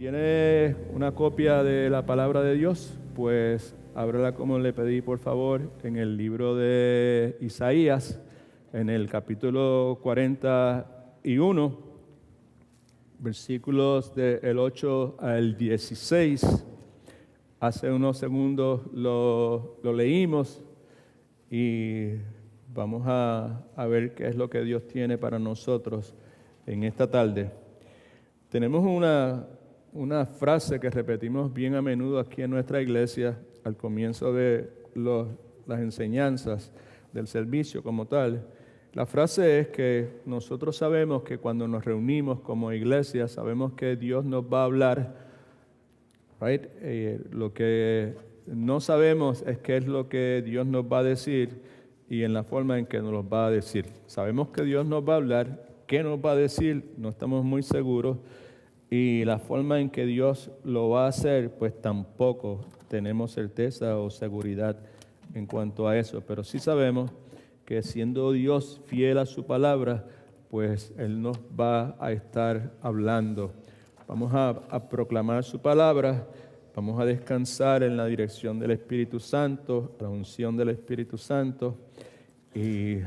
tiene una copia de la palabra de Dios, pues ábrala como le pedí, por favor, en el libro de Isaías, en el capítulo 41, versículos del 8 al 16. Hace unos segundos lo leímos y vamos a ver qué es lo que Dios tiene para nosotros en esta tarde. Tenemos una frase que repetimos bien a menudo aquí en nuestra iglesia al comienzo de las enseñanzas del servicio como tal. La frase es que nosotros sabemos que cuando nos reunimos como iglesia, sabemos que Dios nos va a hablar, right? Lo que no sabemos es qué es lo que Dios nos va a decir y en la forma en que nos lo va a decir. Sabemos que Dios nos va a hablar, qué nos va a decir, no estamos muy seguros. Y la forma en que Dios lo va a hacer, pues tampoco tenemos certeza o seguridad en cuanto a eso. Pero sí sabemos que siendo Dios fiel a su palabra, pues Él nos va a estar hablando. Vamos a proclamar su palabra, vamos a descansar en la dirección del Espíritu Santo, la unción del Espíritu Santo. Y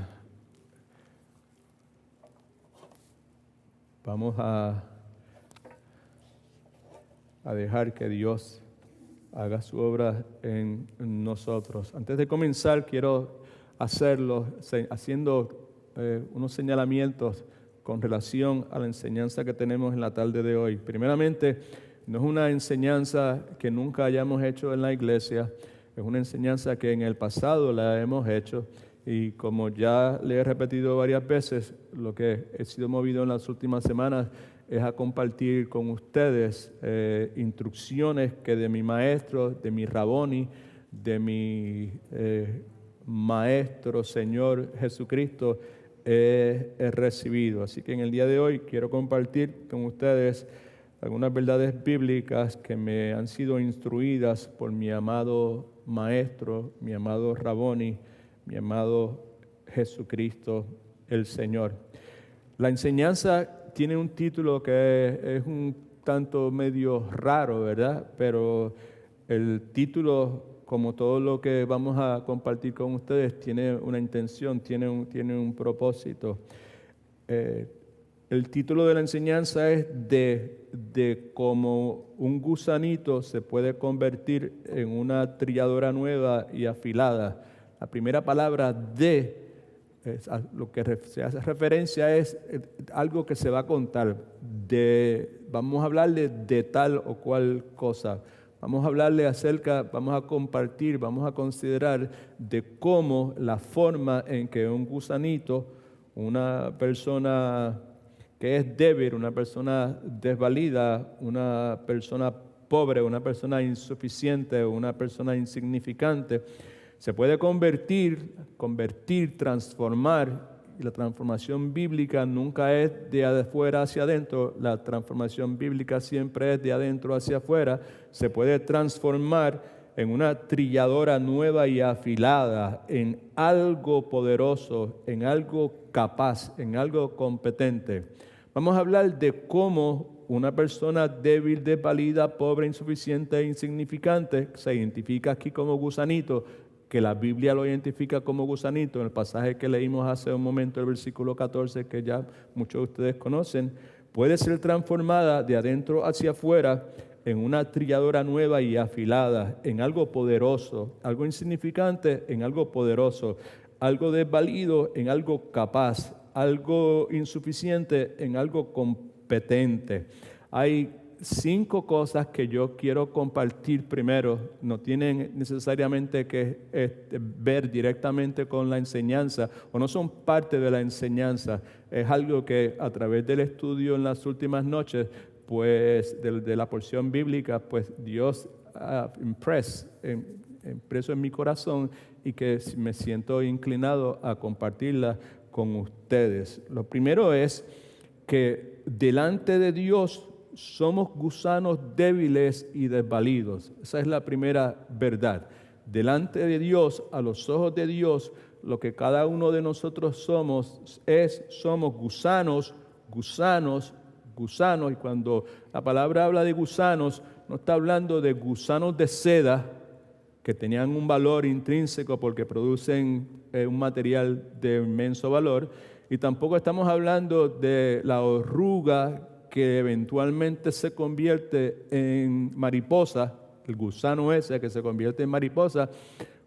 vamos a dejar que Dios haga su obra en nosotros. Antes de comenzar, quiero hacerlo haciendo unos señalamientos con relación a la enseñanza que tenemos en la tarde de hoy. Primeramente, no es una enseñanza que nunca hayamos hecho en la iglesia, es una enseñanza que en el pasado la hemos hecho y como ya le he repetido varias veces, lo que he sido movido en las últimas semanas es a compartir con ustedes instrucciones que de mi maestro, de mi Raboni, de mi maestro, Señor Jesucristo, he recibido. Así que en el día de hoy quiero compartir con ustedes algunas verdades bíblicas que me han sido instruidas por mi amado maestro, mi amado Raboni, mi amado Jesucristo, el Señor. La enseñanza tiene un título que es un tanto medio raro, ¿verdad? Pero el título, como todo lo que vamos a compartir con ustedes, tiene una intención, tiene un propósito. El título de la enseñanza es de cómo un gusanito se puede convertir en una trilladora nueva y afilada. La primera palabra a lo que se hace referencia es algo que se va a contar. Vamos a hablarle de tal o cual cosa. Vamos a hablarle vamos a compartir, vamos a considerar de cómo la forma en que un gusanito, una persona que es débil, una persona desvalida, una persona pobre, una persona insuficiente, una persona insignificante, se puede convertir, transformar, y la transformación bíblica nunca es de afuera hacia adentro, la transformación bíblica siempre es de adentro hacia afuera, se puede transformar en una trilladora nueva y afilada, en algo poderoso, en algo capaz, en algo competente. Vamos a hablar de cómo una persona débil, desvalida, pobre, insuficiente e insignificante se identifica aquí como gusanito, que la Biblia lo identifica como gusanito, en el pasaje que leímos hace un momento, el versículo 14, que ya muchos de ustedes conocen, puede ser transformada de adentro hacia afuera en una trilladora nueva y afilada, en algo poderoso, algo insignificante en algo poderoso, algo desvalido en algo capaz, algo insuficiente en algo competente. Hay 5 cosas que yo quiero compartir primero, no tienen necesariamente que ver directamente con la enseñanza o no son parte de la enseñanza, es algo que a través del estudio en las últimas noches, pues de la porción bíblica, pues Dios impreso en mi corazón y que me siento inclinado a compartirla con ustedes. Lo primero es que delante de Dios somos gusanos débiles y desvalidos. Esa es la primera verdad. Delante de Dios, a los ojos de Dios, lo que cada uno de nosotros somos gusanos Gusanos, y cuando la palabra habla de gusanos, no está hablando de gusanos de seda que tenían un valor intrínseco porque producen un material de inmenso valor, y tampoco estamos hablando de la oruga que eventualmente se convierte en mariposa, el gusano ese que se convierte en mariposa.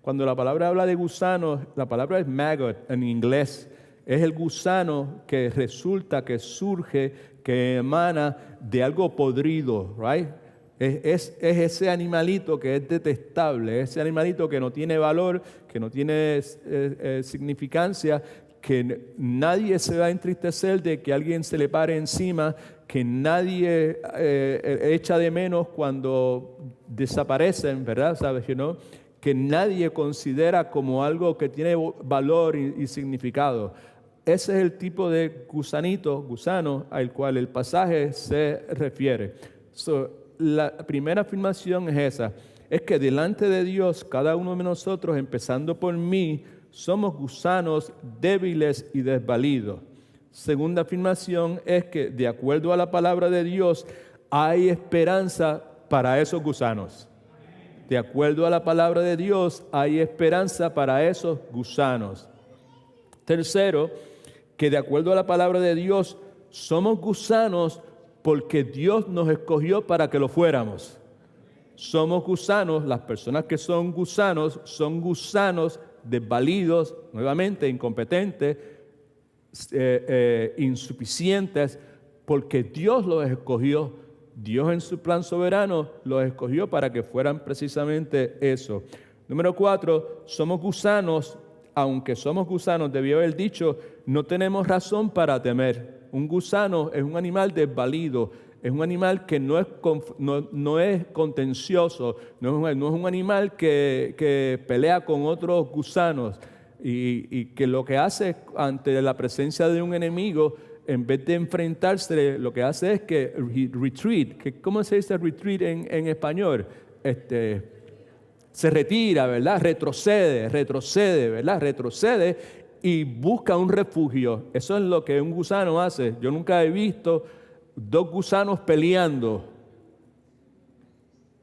Cuando la palabra habla de gusanos, la palabra es maggot en inglés. Es el gusano que resulta, que surge, que emana de algo podrido, right? Es ese animalito que es detestable, ese animalito que no tiene valor, que no tiene significancia, que nadie se va a entristecer de que alguien se le pare encima, que nadie echa de menos cuando desaparecen, ¿verdad? ¿Sabes? ¿No? Que nadie considera como algo que tiene valor y significado. Ese es el tipo de gusano al cual el pasaje se refiere. La primera afirmación es esa, es que delante de Dios, cada uno de nosotros, empezando por mí, somos gusanos débiles y desvalidos. Segunda afirmación es que de acuerdo a la palabra de Dios, hay esperanza para esos gusanos. De acuerdo a la palabra de Dios, hay esperanza para esos gusanos. Tercero, que de acuerdo a la palabra de Dios, somos gusanos porque Dios nos escogió para que lo fuéramos. Somos gusanos, las personas que son gusanos desvalidos, nuevamente incompetentes, insuficientes, porque Dios los escogió. Dios en su plan soberano los escogió para que fueran precisamente eso. Número 4, somos gusanos, aunque somos gusanos, debió haber dicho, no tenemos razón para temer. Un gusano es un animal desvalido, es un animal que no es contencioso, no es un animal que pelea con otros gusanos y que lo que hace ante la presencia de un enemigo, en vez de enfrentarse, lo que hace es que retreat. ¿Cómo se dice retreat en español? Se retira, ¿verdad? Retrocede, ¿verdad? Retrocede y busca un refugio. Eso es lo que un gusano hace. Yo nunca he visto dos gusanos peleando.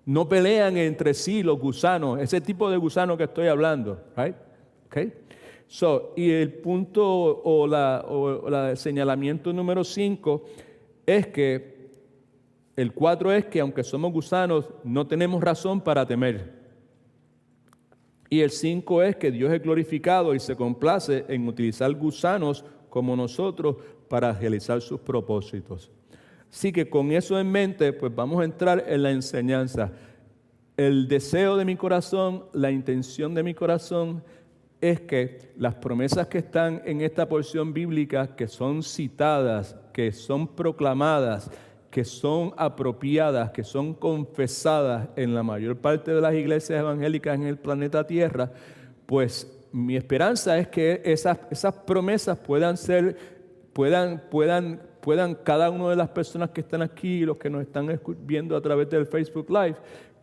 No pelean entre sí los gusanos. Ese tipo de gusano que estoy hablando, right? Okay. Y el punto o la señalamiento número 5 es que el 4 es que aunque somos gusanos, no tenemos razón para temer. Y el 5 es que Dios es glorificado y se complace en utilizar gusanos como nosotros para realizar sus propósitos. Así que con eso en mente, pues vamos a entrar en la enseñanza. El deseo de mi corazón, la intención de mi corazón es que las promesas que están en esta porción bíblica, que son citadas, que son proclamadas, que son apropiadas, que son confesadas en la mayor parte de las iglesias evangélicas en el planeta Tierra, pues mi esperanza es que esas promesas puedan cada una de las personas que están aquí, los que nos están viendo a través del Facebook Live,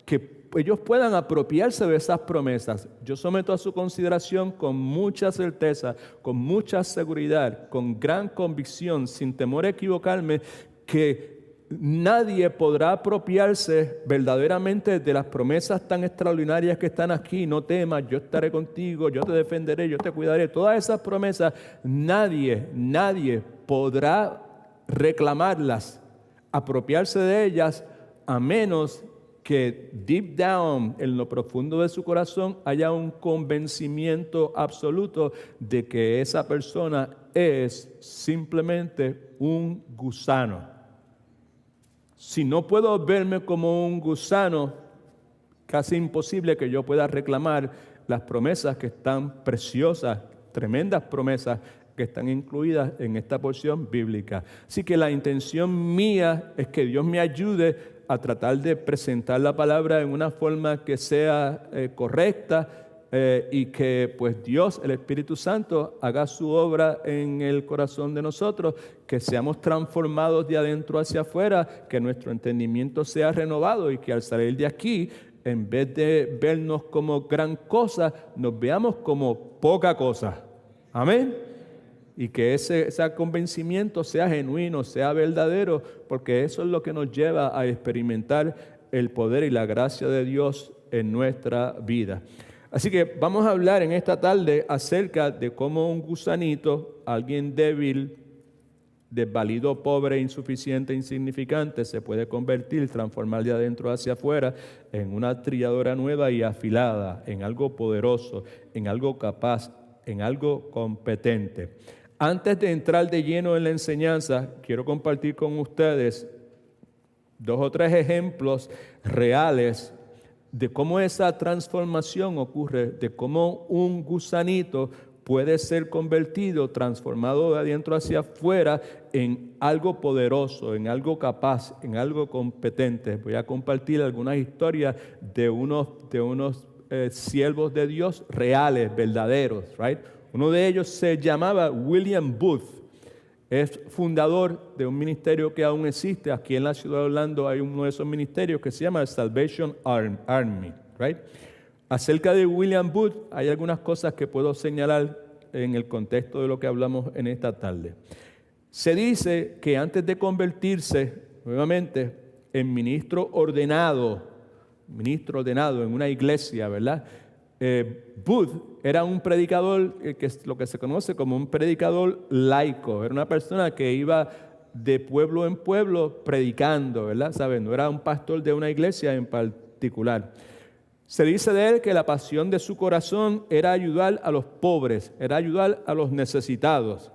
que ellos puedan apropiarse de esas promesas. Yo someto a su consideración con mucha certeza, con mucha seguridad, con gran convicción, sin temor a equivocarme, que nadie podrá apropiarse verdaderamente de las promesas tan extraordinarias que están aquí. No temas, yo estaré contigo, yo te defenderé, yo te cuidaré. Todas esas promesas, nadie podrá reclamarlas, apropiarse de ellas, a menos que deep down, en lo profundo de su corazón, haya un convencimiento absoluto de que esa persona es simplemente un gusano. Si no puedo verme como un gusano, casi imposible que yo pueda reclamar las promesas que están preciosas, tremendas promesas que están incluidas en esta porción bíblica. Así que la intención mía es que Dios me ayude a tratar de presentar la palabra en una forma que sea correcta y que pues Dios, el Espíritu Santo, haga su obra en el corazón de nosotros, que seamos transformados de adentro hacia afuera, que nuestro entendimiento sea renovado y que al salir de aquí, en vez de vernos como gran cosa, nos veamos como poca cosa. Amén. y que ese convencimiento sea genuino, sea verdadero, porque eso es lo que nos lleva a experimentar el poder y la gracia de Dios en nuestra vida. Así que vamos a hablar en esta tarde acerca de cómo un gusanito, alguien débil, desvalido, pobre, insuficiente, insignificante, se puede convertir, transformar de adentro hacia afuera en una trilladora nueva y afilada, en algo poderoso, en algo capaz, en algo competente. Antes de entrar de lleno en la enseñanza, quiero compartir con ustedes 2 o 3 ejemplos reales de cómo esa transformación ocurre, de cómo un gusanito puede ser convertido, transformado de adentro hacia afuera en algo poderoso, en algo capaz, en algo competente. Voy a compartir algunas historias de unos siervos de Dios reales, verdaderos, right? Uno de ellos se llamaba William Booth. Es fundador de un ministerio que aún existe. Aquí en la ciudad de Orlando hay uno de esos ministerios que se llama Salvation Army, right? Acerca de William Booth hay algunas cosas que puedo señalar en el contexto de lo que hablamos en esta tarde. Se dice que antes de convertirse nuevamente en ministro ordenado en una iglesia, ¿verdad? Booth era un predicador, que es lo que se conoce como un predicador laico. Era una persona que iba de pueblo en pueblo predicando, ¿verdad? ¿Saben? No era un pastor de una iglesia en particular. Se dice de él que la pasión de su corazón era ayudar a los pobres, era ayudar a los necesitados.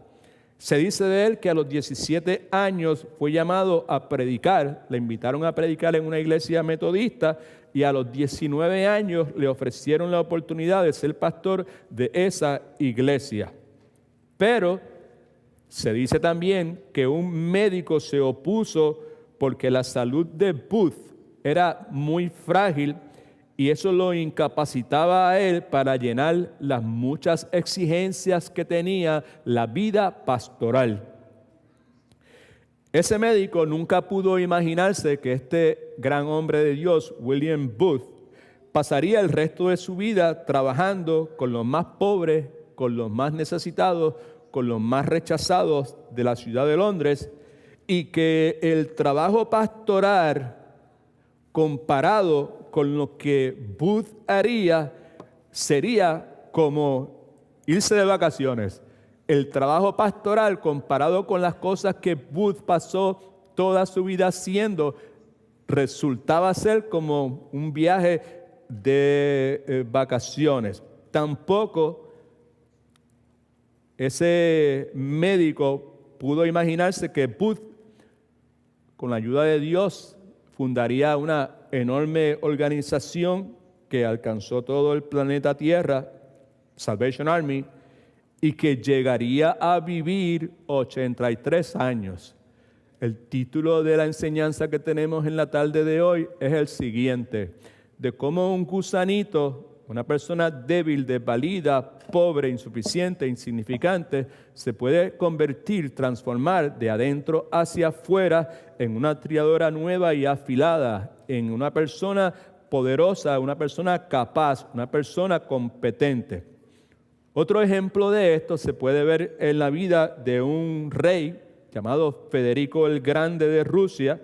Se dice de él que a los 17 años fue llamado a predicar, le invitaron a predicar en una iglesia metodista y a los 19 años le ofrecieron la oportunidad de ser pastor de esa iglesia. Pero se dice también que un médico se opuso porque la salud de Booth era muy frágil y eso lo incapacitaba a él para llenar las muchas exigencias que tenía la vida pastoral. Ese médico nunca pudo imaginarse que este gran hombre de Dios, William Booth, pasaría el resto de su vida trabajando con los más pobres, con los más necesitados, con los más rechazados de la ciudad de Londres, y que el trabajo pastoral comparado con lo que Booth haría sería como irse de vacaciones. El trabajo pastoral comparado con las cosas que Booth pasó toda su vida haciendo resultaba ser como un viaje de vacaciones. Tampoco ese médico pudo imaginarse que Booth, con la ayuda de Dios, fundaría una enorme organización que alcanzó todo el planeta Tierra, Salvation Army, y que llegaría a vivir 83 años. El título de la enseñanza que tenemos en la tarde de hoy es el siguiente: de cómo un gusanito, una persona débil, desvalida, pobre, insuficiente, insignificante, se puede convertir, transformar de adentro hacia afuera en una trilladora nueva y afilada, en una persona poderosa, una persona capaz, una persona competente. Otro ejemplo de esto se puede ver en la vida de un rey llamado Federico el Grande de Rusia.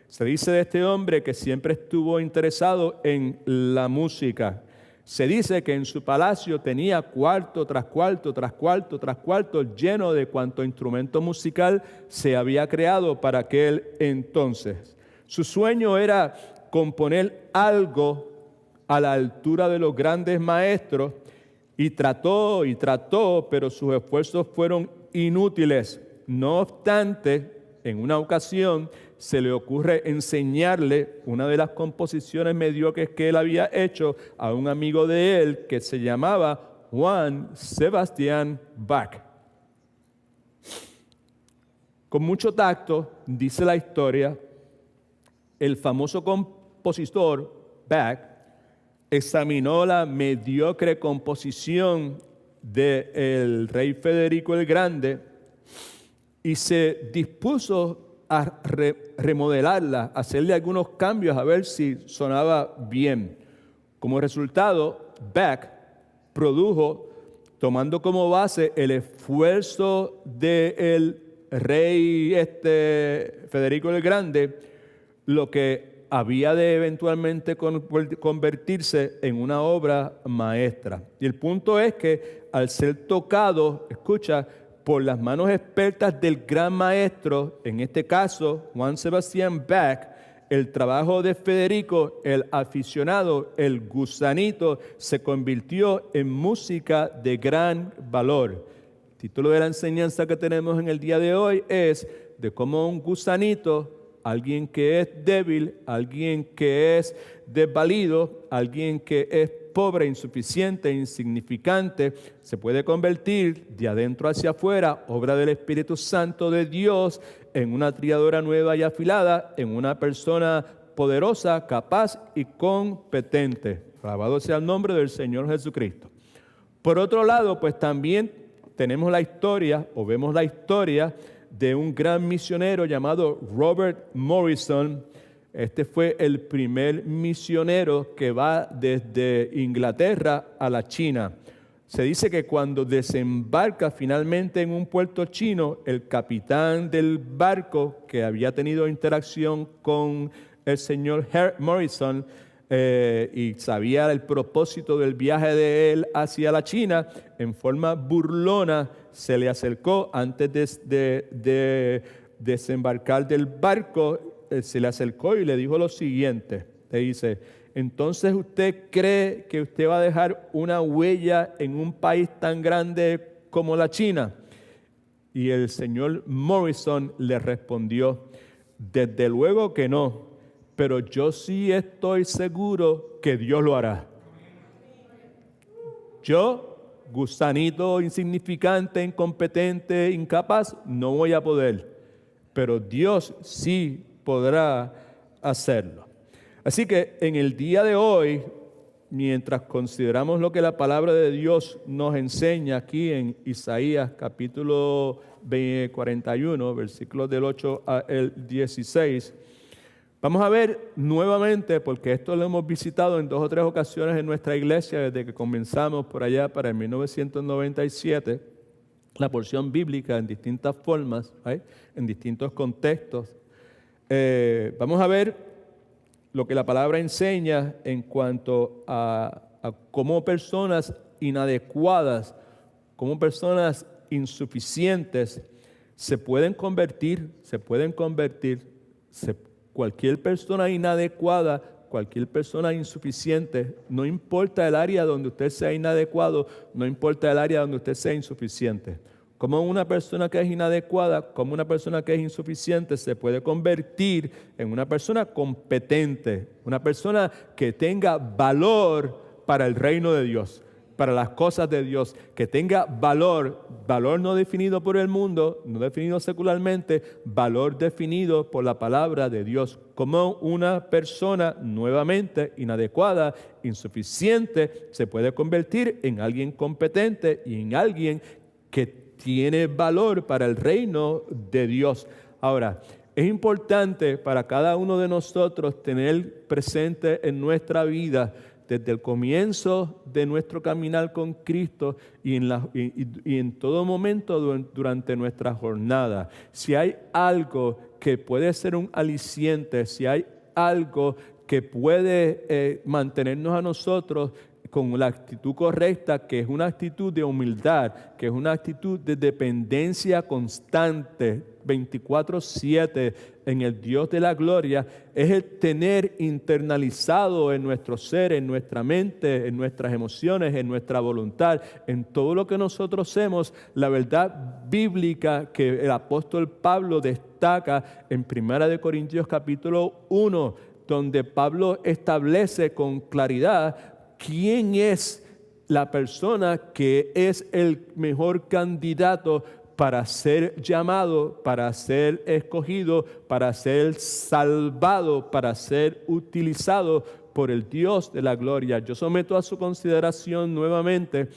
Se dice de este hombre que siempre estuvo interesado en la música. Se dice que en su palacio tenía cuarto tras cuarto, tras cuarto, tras cuarto, lleno de cuanto instrumento musical se había creado para aquel entonces. Su sueño era componer algo a la altura de los grandes maestros y trató, pero sus esfuerzos fueron inútiles. No obstante, en una ocasión se le ocurre enseñarle una de las composiciones mediocres que él había hecho a un amigo de él que se llamaba Juan Sebastián Bach. Con mucho tacto, dice la historia, el famoso compositor Bach examinó la mediocre composición del rey Federico el Grande y se dispuso a remodelarla, a hacerle algunos cambios a ver si sonaba bien. Como resultado, Bach produjo tomando como base el esfuerzo del rey Federico el Grande, lo que había de eventualmente convertirse en una obra maestra. Y el punto es que al ser tocado, escucha, por las manos expertas del gran maestro, en este caso Juan Sebastián Bach, el trabajo de Federico, el aficionado, el gusanito, se convirtió en música de gran valor. El título de la enseñanza que tenemos en el día de hoy es de cómo un gusanito, alguien que es débil, alguien que es desvalido, alguien que es pobre, insuficiente, insignificante, se puede convertir de adentro hacia afuera, obra del Espíritu Santo de Dios, en una trilladora nueva y afilada, en una persona poderosa, capaz y competente. Alabado sea el nombre del Señor Jesucristo. Por otro lado, pues también tenemos la historia, o vemos la historia de un gran misionero llamado Robert Morrison. Este fue el primer misionero que va desde Inglaterra a la China. Se dice que cuando desembarca finalmente en un puerto chino, el capitán del barco que había tenido interacción con el señor Morrison y sabía el propósito del viaje de él hacia la China, en forma burlona se le acercó antes de desembarcar del barco, se le acercó y le dijo lo siguiente, le dice: entonces usted cree que usted va a dejar una huella en un país tan grande como la China. Y el señor Morrison le respondió: desde luego que no, pero yo sí estoy seguro que Dios lo hará. Yo, gusanito, insignificante, incompetente, incapaz, no voy a poder, pero Dios sí podrá hacerlo. Así que en el día de hoy, mientras consideramos lo que la palabra de Dios nos enseña aquí en Isaías capítulo 41, versículos del 8 al 16, vamos a ver nuevamente, porque esto lo hemos visitado en 2 o 3 ocasiones en nuestra iglesia desde que comenzamos por allá para el 1997, la porción bíblica en distintas formas, en distintos contextos. Vamos a ver lo que la palabra enseña en cuanto a cómo personas inadecuadas, cómo personas insuficientes se pueden convertir, cualquier persona inadecuada, cualquier persona insuficiente, no importa el área donde usted sea inadecuado, no importa el área donde usted sea insuficiente. Como una persona que es inadecuada, como una persona que es insuficiente, se puede convertir en una persona competente, una persona que tenga valor para el reino de Dios, para las cosas de Dios, que tenga valor no definido por el mundo, no definido secularmente, valor definido por la palabra de Dios. Como una persona nuevamente inadecuada, insuficiente, se puede convertir en alguien competente y en alguien que tiene valor para el reino de Dios. Ahora, es importante para cada uno de nosotros tener presente en nuestra vida, desde el comienzo de nuestro caminar con Cristo y en todo momento durante nuestra jornada, si hay algo que puede ser un aliciente, si hay algo que puede mantenernos a nosotros con la actitud correcta, que es una actitud de humildad, que es una actitud de dependencia constante, 24/7 en el Dios de la gloria, es el tener internalizado en nuestro ser, en nuestra mente, en nuestras emociones, en nuestra voluntad, en todo lo que nosotros hacemos, la verdad bíblica que el apóstol Pablo destaca en 1 Corintios capítulo 1, donde Pablo establece con claridad quién es la persona que es el mejor candidato para ser llamado, para ser escogido, para ser salvado, para ser utilizado por el Dios de la gloria. Yo someto a su consideración nuevamente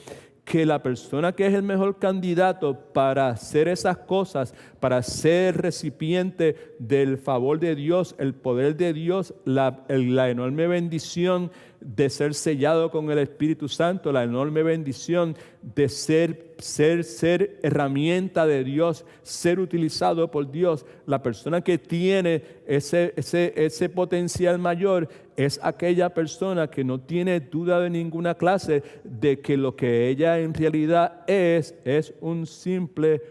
que la persona que es el mejor candidato para hacer esas cosas, para ser recipiente del favor de Dios, el poder de Dios, la enorme bendición de ser sellado con el Espíritu Santo, la enorme bendición de ser herramienta de Dios, ser utilizado por Dios. La persona que tiene ese potencial mayor es aquella persona que no tiene duda de ninguna clase de que lo que ella en realidad es un simple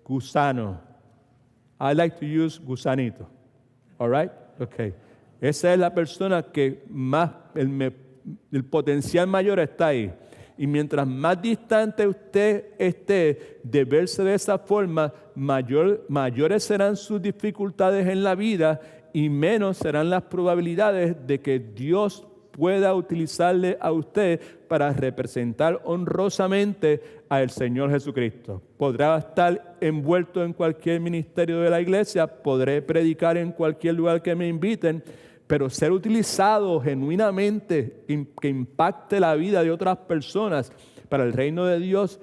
gusano. I like to use gusanito. All right? Okay. Esa es la persona que más, el potencial mayor está ahí. Y mientras más distante usted esté de verse de esa forma, mayores serán sus dificultades en la vida y menos serán las probabilidades de que Dios pueda utilizarle a usted para representar honrosamente al Señor Jesucristo. Podrá estar envuelto en cualquier ministerio de la iglesia, podré predicar en cualquier lugar que me inviten, pero ser utilizado genuinamente que impacte la vida de otras personas para el reino de Dios,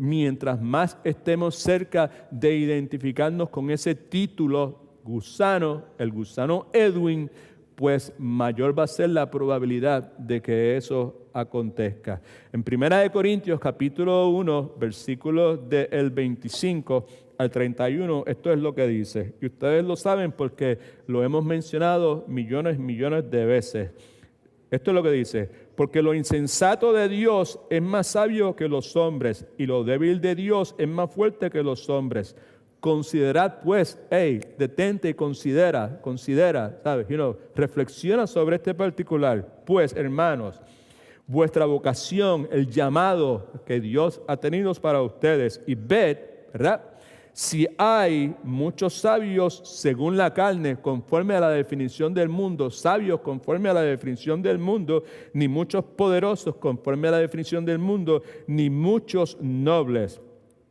mientras más estemos cerca de identificarnos con ese título gusano, el gusano Edwin, pues mayor va a ser la probabilidad de que eso acontezca. En 1 Corintios capítulo 1, versículos del 25 al 31, esto es lo que dice. Y ustedes lo saben porque lo hemos mencionado millones de veces. Esto es lo que dice: porque lo insensato de Dios es más sabio que los hombres, y lo débil de Dios es más fuerte que los hombres. Considerad pues, detente y considera, ¿sabes? Reflexiona sobre este particular. Pues, hermanos, vuestra vocación, el llamado que Dios ha tenido para ustedes, y ved, ¿verdad?, si hay muchos sabios según la carne, conforme a la definición del mundo, sabios conforme a la definición del mundo, ni muchos poderosos conforme a la definición del mundo, ni muchos nobles.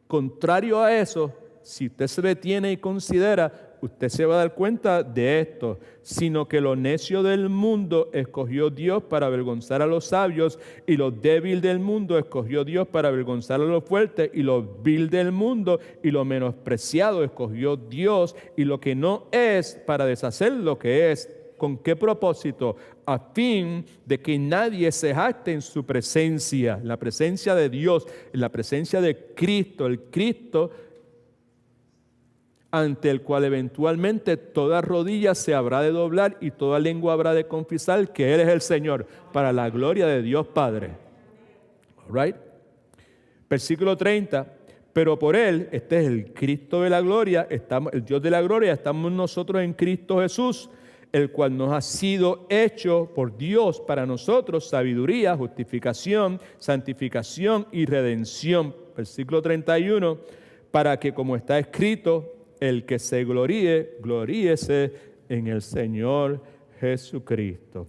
Contrario a eso, si usted se detiene y considera, usted se va a dar cuenta de esto, sino que lo necio del mundo escogió Dios para avergonzar a los sabios, y lo débil del mundo escogió Dios para avergonzar a los fuertes, y lo vil del mundo y lo menospreciado escogió Dios, y lo que no es para deshacer lo que es. ¿Con qué propósito? A fin de que nadie se jacte en su presencia, en la presencia de Dios, en la presencia de Cristo, el Cristo ante el cual eventualmente toda rodilla se habrá de doblar y toda lengua habrá de confesar que Él es el Señor, para la gloria de Dios Padre. All right? Versículo 30. Pero por Él, este es el Cristo de la gloria, el Dios de la gloria, estamos nosotros en Cristo Jesús, el cual nos ha sido hecho por Dios para nosotros sabiduría, justificación, santificación y redención. Versículo 31. Para que, como está escrito, el que se gloríe, gloríese en el Señor Jesucristo.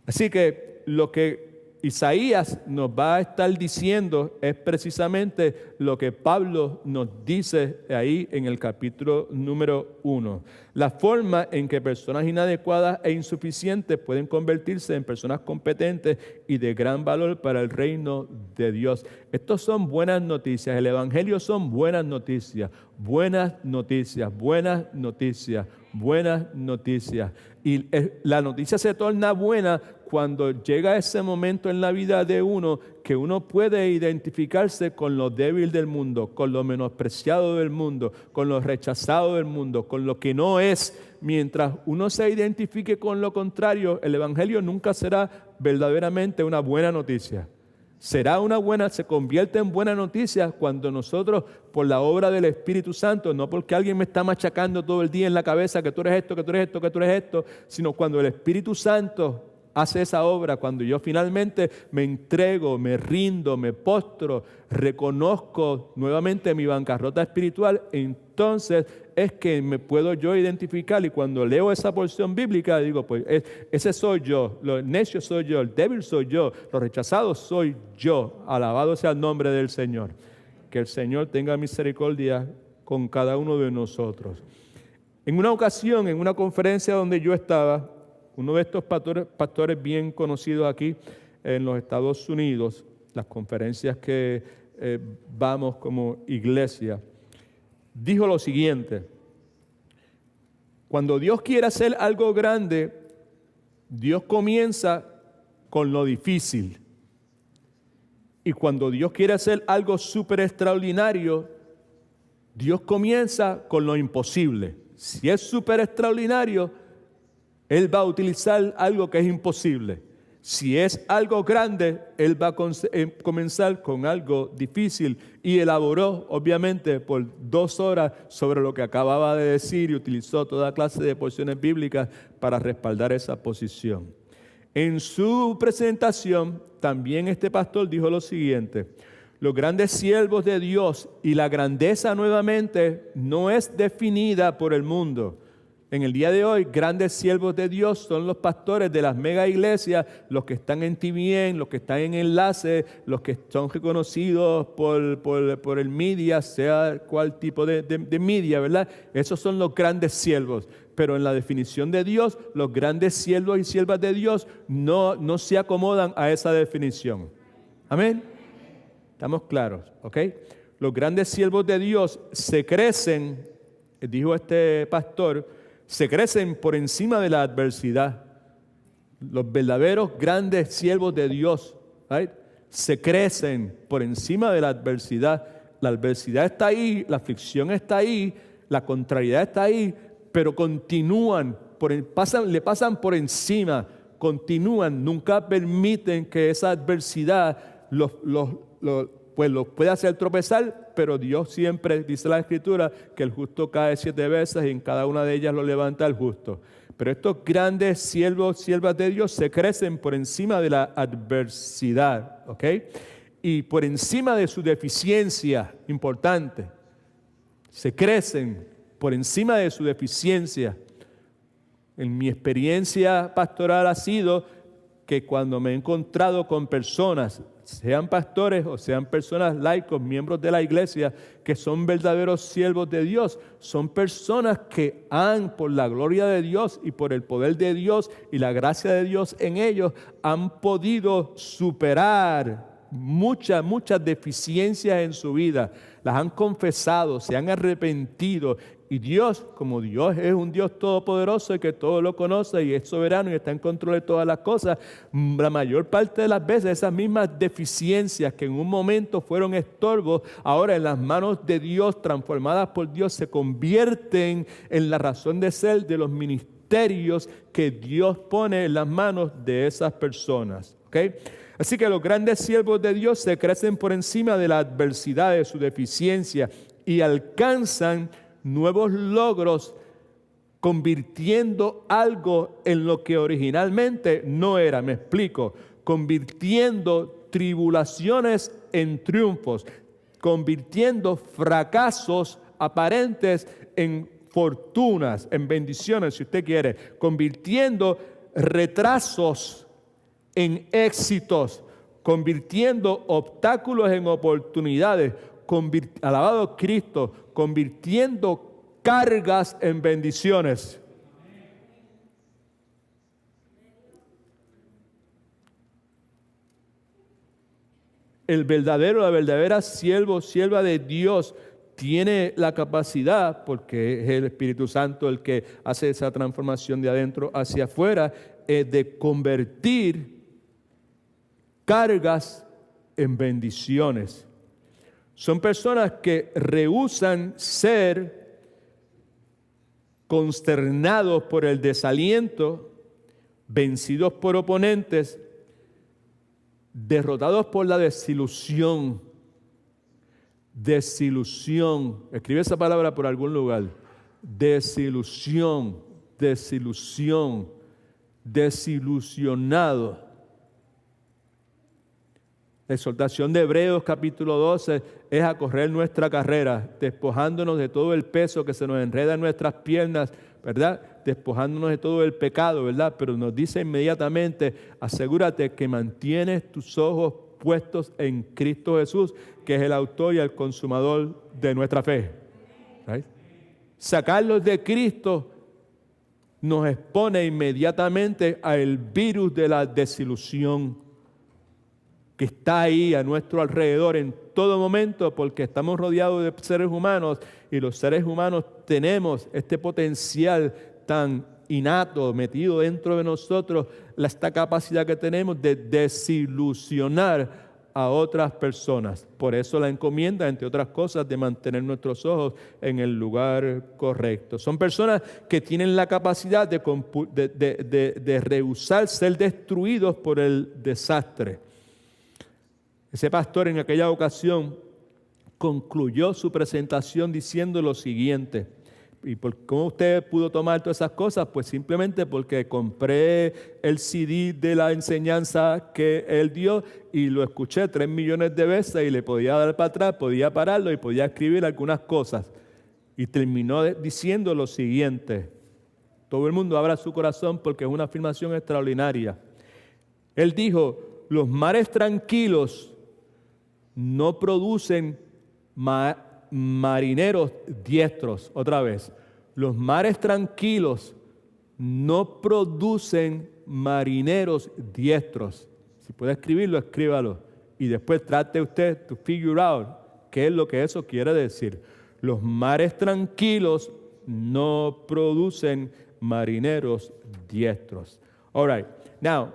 Así que lo que Isaías nos va a estar diciendo es precisamente lo que Pablo nos dice ahí en el capítulo número 1. La forma en que personas inadecuadas e insuficientes pueden convertirse en personas competentes y de gran valor para el reino de Dios. Estos son buenas noticias. El Evangelio son buenas noticias, buenas noticias, buenas noticias, buenas noticias. Y la noticia se torna buena cuando llega ese momento en la vida de uno que uno puede identificarse con lo débil del mundo, con lo menospreciado del mundo, con lo rechazado del mundo, con lo que no es. Mientras uno se identifique con lo contrario, el Evangelio nunca será verdaderamente una buena noticia. Se convierte en buena noticia cuando nosotros, por la obra del Espíritu Santo, no porque alguien me está machacando todo el día en la cabeza que tú eres esto, que tú eres esto, que tú eres esto, sino cuando el Espíritu Santo hace esa obra, cuando yo finalmente me entrego, me rindo, me postro, reconozco nuevamente mi bancarrota espiritual, entonces es que me puedo yo identificar, y cuando leo esa porción bíblica digo, pues ese soy yo, lo necio soy yo, el débil soy yo, lo rechazado soy yo. Alabado sea el nombre del Señor. Que el Señor tenga misericordia con cada uno de nosotros. En una ocasión, en una conferencia donde yo estaba, uno de estos pastores bien conocidos aquí en los Estados Unidos, las conferencias que vamos como iglesia, dijo lo siguiente: cuando Dios quiere hacer algo grande, Dios comienza con lo difícil. Y cuando Dios quiere hacer algo súper extraordinario, Dios comienza con lo imposible. Si es súper extraordinario, Él va a utilizar algo que es imposible. Si es algo grande, Él va a comenzar con algo difícil. Y elaboró, obviamente, por 2 horas sobre lo que acababa de decir y utilizó toda clase de porciones bíblicas para respaldar esa posición. En su presentación, también este pastor dijo lo siguiente: los grandes siervos de Dios y la grandeza nuevamente no es definida por el mundo. En el día de hoy, grandes siervos de Dios son los pastores de las mega iglesias, los que están en TVN, los que están en enlace, los que son reconocidos por el media, sea cual tipo de media, ¿verdad? Esos son los grandes siervos. Pero en la definición de Dios, los grandes siervos y siervas de Dios no se acomodan a esa definición. Amén. ¿Estamos claros? ¿Ok? Los grandes siervos de Dios se crecen, dijo este pastor, se crecen por encima de la adversidad. Los verdaderos grandes siervos de Dios, right, se crecen por encima de la adversidad. La adversidad está ahí, la aflicción está ahí, la contrariedad está ahí, pero continúan, le pasan por encima, continúan, nunca permiten que esa adversidad los puede hacer tropezar, pero Dios siempre, dice la Escritura, que el justo cae 7 veces y en cada una de ellas lo levanta el justo. Pero estos grandes siervos, siervas de Dios se crecen por encima de la adversidad, ¿ok? Y por encima de su deficiencia, importante, se crecen por encima de su deficiencia. En mi experiencia pastoral ha sido que cuando me he encontrado con personas, sean pastores o sean personas laicos, miembros de la iglesia, que son verdaderos siervos de Dios, son personas que por la gloria de Dios y por el poder de Dios y la gracia de Dios en ellos, han podido superar muchas deficiencias en su vida. Las han confesado, se han arrepentido. Y Dios, como Dios es un Dios todopoderoso y que todo lo conoce y es soberano y está en control de todas las cosas, la mayor parte de las veces esas mismas deficiencias que en un momento fueron estorbos, ahora en las manos de Dios, transformadas por Dios, se convierten en la razón de ser de los ministerios que Dios pone en las manos de esas personas. ¿Okay? Así que los grandes siervos de Dios se crecen por encima de la adversidad, de su deficiencia, y alcanzan nuevos logros, convirtiendo algo en lo que originalmente no era. Me explico. Convirtiendo tribulaciones en triunfos, convirtiendo fracasos aparentes en fortunas, en bendiciones, si usted quiere, convirtiendo retrasos en éxitos, convirtiendo obstáculos en oportunidades, alabado Cristo, convirtiendo cargas en bendiciones. La verdadera sierva de Dios tiene la capacidad, porque es el Espíritu Santo el que hace esa transformación de adentro hacia afuera, de convertir cargas en bendiciones. Son personas que rehúsan ser consternados por el desaliento, vencidos por oponentes, derrotados por la desilusión. Desilusión. Escribe esa palabra por algún lugar. Desilusión, desilusionado. La exhortación de Hebreos capítulo 12 es a correr nuestra carrera, despojándonos de todo el peso que se nos enreda en nuestras piernas, ¿verdad? Despojándonos de todo el pecado, ¿verdad? Pero nos dice inmediatamente, asegúrate que mantienes tus ojos puestos en Cristo Jesús, que es el autor y el consumador de nuestra fe. ¿Right? Sacarlos de Cristo nos expone inmediatamente al virus de la desilusión, que está ahí a nuestro alrededor en todo momento, porque estamos rodeados de seres humanos y los seres humanos tenemos este potencial tan innato, metido dentro de nosotros, esta capacidad que tenemos de desilusionar a otras personas. Por eso la encomienda, entre otras cosas, de mantener nuestros ojos en el lugar correcto. Son personas que tienen la capacidad de rehusar ser destruidos por el desastre. Ese pastor en aquella ocasión concluyó su presentación diciendo lo siguiente. ¿Y cómo usted pudo tomar todas esas cosas? Pues simplemente porque compré el CD de la enseñanza que él dio y lo escuché 3 millones de veces y le podía dar para atrás, podía pararlo y podía escribir algunas cosas. Y terminó diciendo lo siguiente. Todo el mundo abra su corazón porque es una afirmación extraordinaria. Él dijo, los mares tranquilos no producen marineros diestros. Otra vez, los mares tranquilos no producen marineros diestros. Si puede escribirlo, escríbalo. Y después trate usted to figure out qué es lo que eso quiere decir. Los mares tranquilos no producen marineros diestros. All right. Now,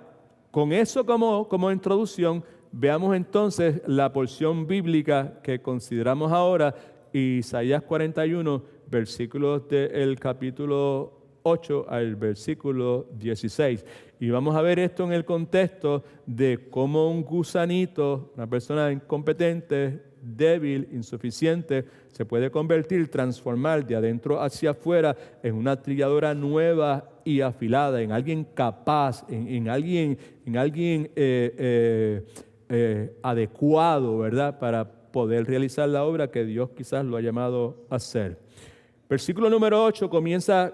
con eso como introducción, veamos entonces la porción bíblica que consideramos ahora, Isaías 41, versículos del capítulo 8 al versículo 16. Y vamos a ver esto en el contexto de cómo un gusanito, una persona incompetente, débil, insuficiente, se puede convertir, transformar de adentro hacia afuera en una trilladora nueva y afilada, en alguien capaz, en alguien adecuado, ¿verdad?, para poder realizar la obra que Dios quizás lo ha llamado a hacer. Versículo número 8 comienza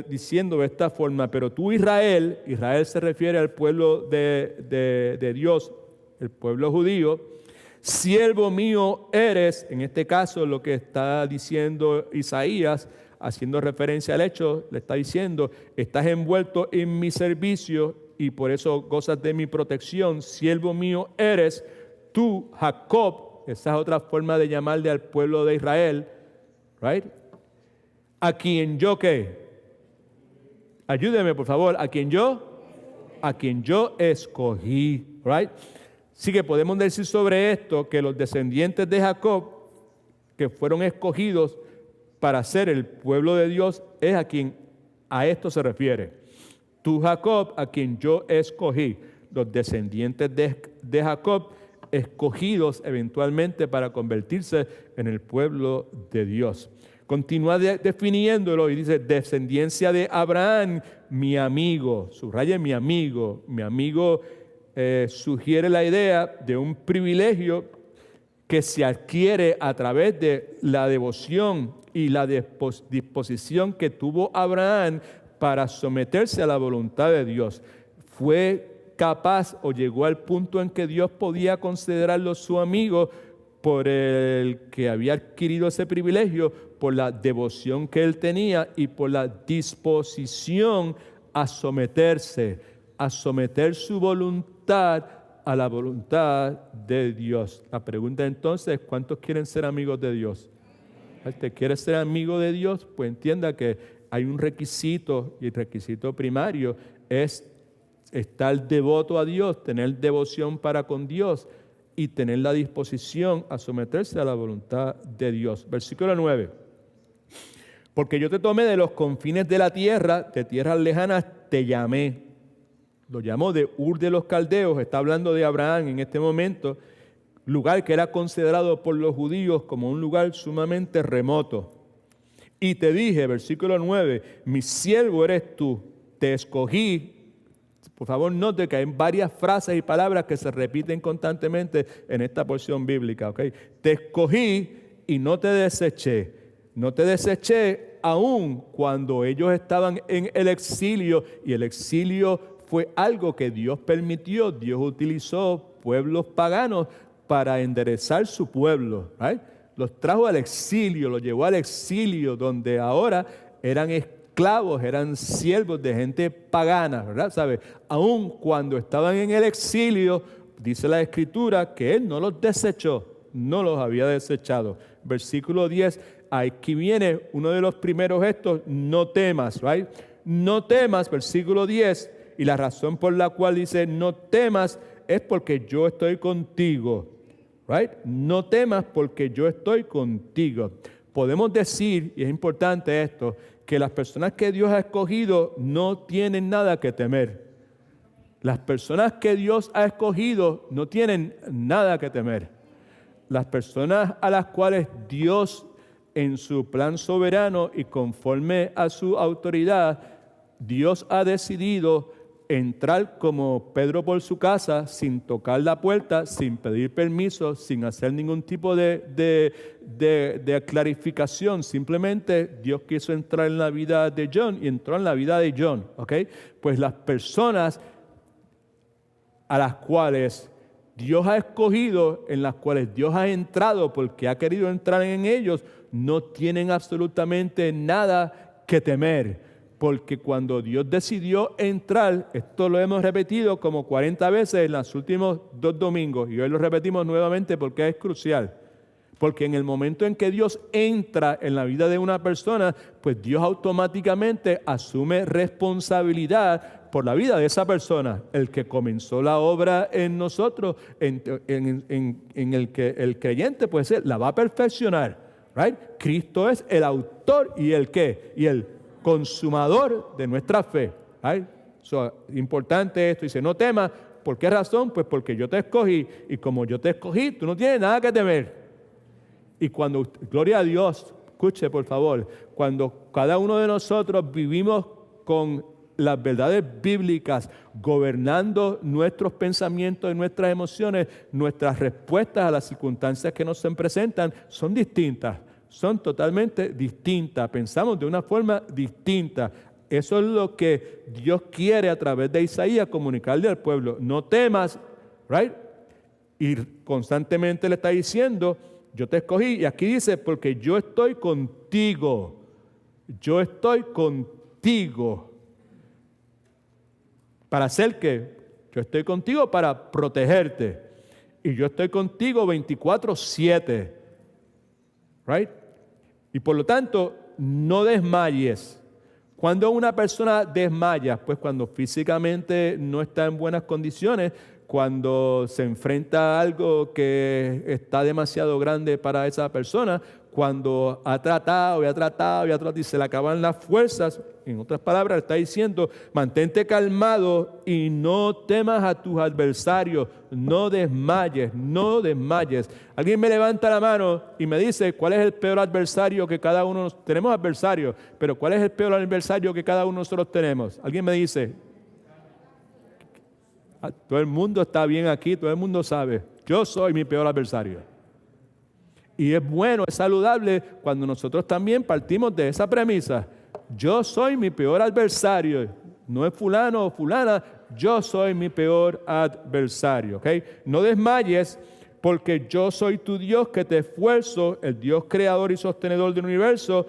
diciendo de esta forma, pero tú Israel se refiere al pueblo de Dios, el pueblo judío, siervo mío eres, en este caso lo que está diciendo Isaías, haciendo referencia al hecho, le está diciendo, estás envuelto en mi servicio y por eso gozas de mi protección, siervo mío eres, tú Jacob, esa es otra forma de llamarle al pueblo de Israel, right? A quien yo ¿qué? Ayúdeme por favor, a quien yo escogí, right? Así que podemos decir sobre esto que los descendientes de Jacob, que fueron escogidos para ser el pueblo de Dios, es a esto se refiere. Tú Jacob, a quien yo escogí, los descendientes de Jacob, escogidos eventualmente para convertirse en el pueblo de Dios. Continúa definiéndolo y dice, descendencia de Abraham, mi amigo. Subraye mi amigo. Mi amigo sugiere la idea de un privilegio que se adquiere a través de la devoción y la disposición que tuvo Abraham para someterse a la voluntad de Dios. Fue capaz o llegó al punto en que Dios podía considerarlo su amigo por el que había adquirido ese privilegio, por la devoción que él tenía y por la disposición a someterse, a someter su voluntad a la voluntad de Dios. La pregunta entonces, ¿cuántos quieren ser amigos de Dios? ¿Usted quiere ser amigo de Dios? Pues entienda que hay un requisito, y el requisito primario es estar devoto a Dios, tener devoción para con Dios y tener la disposición a someterse a la voluntad de Dios. Versículo 9. Porque yo te tomé de los confines de la tierra, de tierras lejanas te llamé. Lo llamó de Ur de los Caldeos, está hablando de Abraham en este momento, lugar que era considerado por los judíos como un lugar sumamente remoto. Y te dije, versículo 9, mi siervo eres tú, te escogí. Por favor, note que hay varias frases y palabras que se repiten constantemente en esta porción bíblica. ¿Okay? Te escogí y no te deseché. No te deseché aún cuando ellos estaban en el exilio, y el exilio fue algo que Dios permitió. Dios utilizó pueblos paganos para enderezar su pueblo. Right? Los trajo al exilio, los llevó al exilio, donde ahora eran esclavos, eran siervos de gente pagana, ¿verdad? ¿Sabe? Aún cuando estaban en el exilio, dice la Escritura que Él no los desechó, no los había desechado. Versículo 10, aquí viene uno de los primeros gestos, no temas, right? no temas, versículo 10, y la razón por la cual dice no temas es porque yo estoy contigo. Right? No temas porque yo estoy contigo. Podemos decir, y es importante esto, que las personas que Dios ha escogido no tienen nada que temer. Las personas que Dios ha escogido no tienen nada que temer. Las personas a las cuales Dios, en su plan soberano y conforme a su autoridad, Dios ha decidido entrar como Pedro por su casa sin tocar la puerta, sin pedir permiso, sin hacer ningún tipo de clarificación. Simplemente Dios quiso entrar en la vida de John y entró en la vida de John. ¿Ok? Pues las personas a las cuales Dios ha escogido, en las cuales Dios ha entrado porque ha querido entrar en ellos, no tienen absolutamente nada que temer. Porque cuando Dios decidió entrar, esto lo hemos repetido como 40 veces en los últimos 2 domingos, y hoy lo repetimos nuevamente porque es crucial. Porque en el momento en que Dios entra en la vida de una persona, pues Dios automáticamente asume responsabilidad por la vida de esa persona. El que comenzó la obra en nosotros, en el que el creyente, pues la va a perfeccionar. Right? Cristo es el autor y el ¿qué? Y el consumador de nuestra fe. Right? Importante esto. Dice, no temas. ¿Por qué razón? Pues porque yo te escogí. Y como yo te escogí, tú no tienes nada que temer. Y cuando, gloria a Dios, escuche por favor, cuando cada uno de nosotros vivimos con las verdades bíblicas gobernando nuestros pensamientos y nuestras emociones, nuestras respuestas a las circunstancias que nos se presentan son distintas, son totalmente distintas, pensamos de una forma distinta. Eso es lo que Dios quiere a través de Isaías comunicarle al pueblo. No temas, right? Y constantemente le está diciendo, yo te escogí, y aquí dice, porque yo estoy contigo. Yo estoy contigo. ¿Para hacer qué? Yo estoy contigo para protegerte. Y yo estoy contigo 24/7. Right? Y por lo tanto, no desmayes. Cuando una persona desmaya, pues cuando físicamente no está en buenas condiciones, cuando se enfrenta a algo que está demasiado grande para esa persona, cuando ha tratado y se le acaban las fuerzas, en otras palabras, está diciendo, mantente calmado y no temas a tus adversarios, no desmayes, no desmayes. Alguien me levanta la mano y me dice, ¿cuál es el peor adversario que cada uno tenemos? Adversarios, pero ¿cuál es el peor adversario que cada uno de nosotros tenemos? Alguien me dice, todo el mundo está bien aquí, todo el mundo sabe, yo soy mi peor adversario. Y es bueno, es saludable cuando nosotros también partimos de esa premisa. Yo soy mi peor adversario. No es fulano o fulana, yo soy mi peor adversario. ¿Okay? No desmayes porque yo soy tu Dios que te esfuerzo, el Dios creador y sostenedor del universo,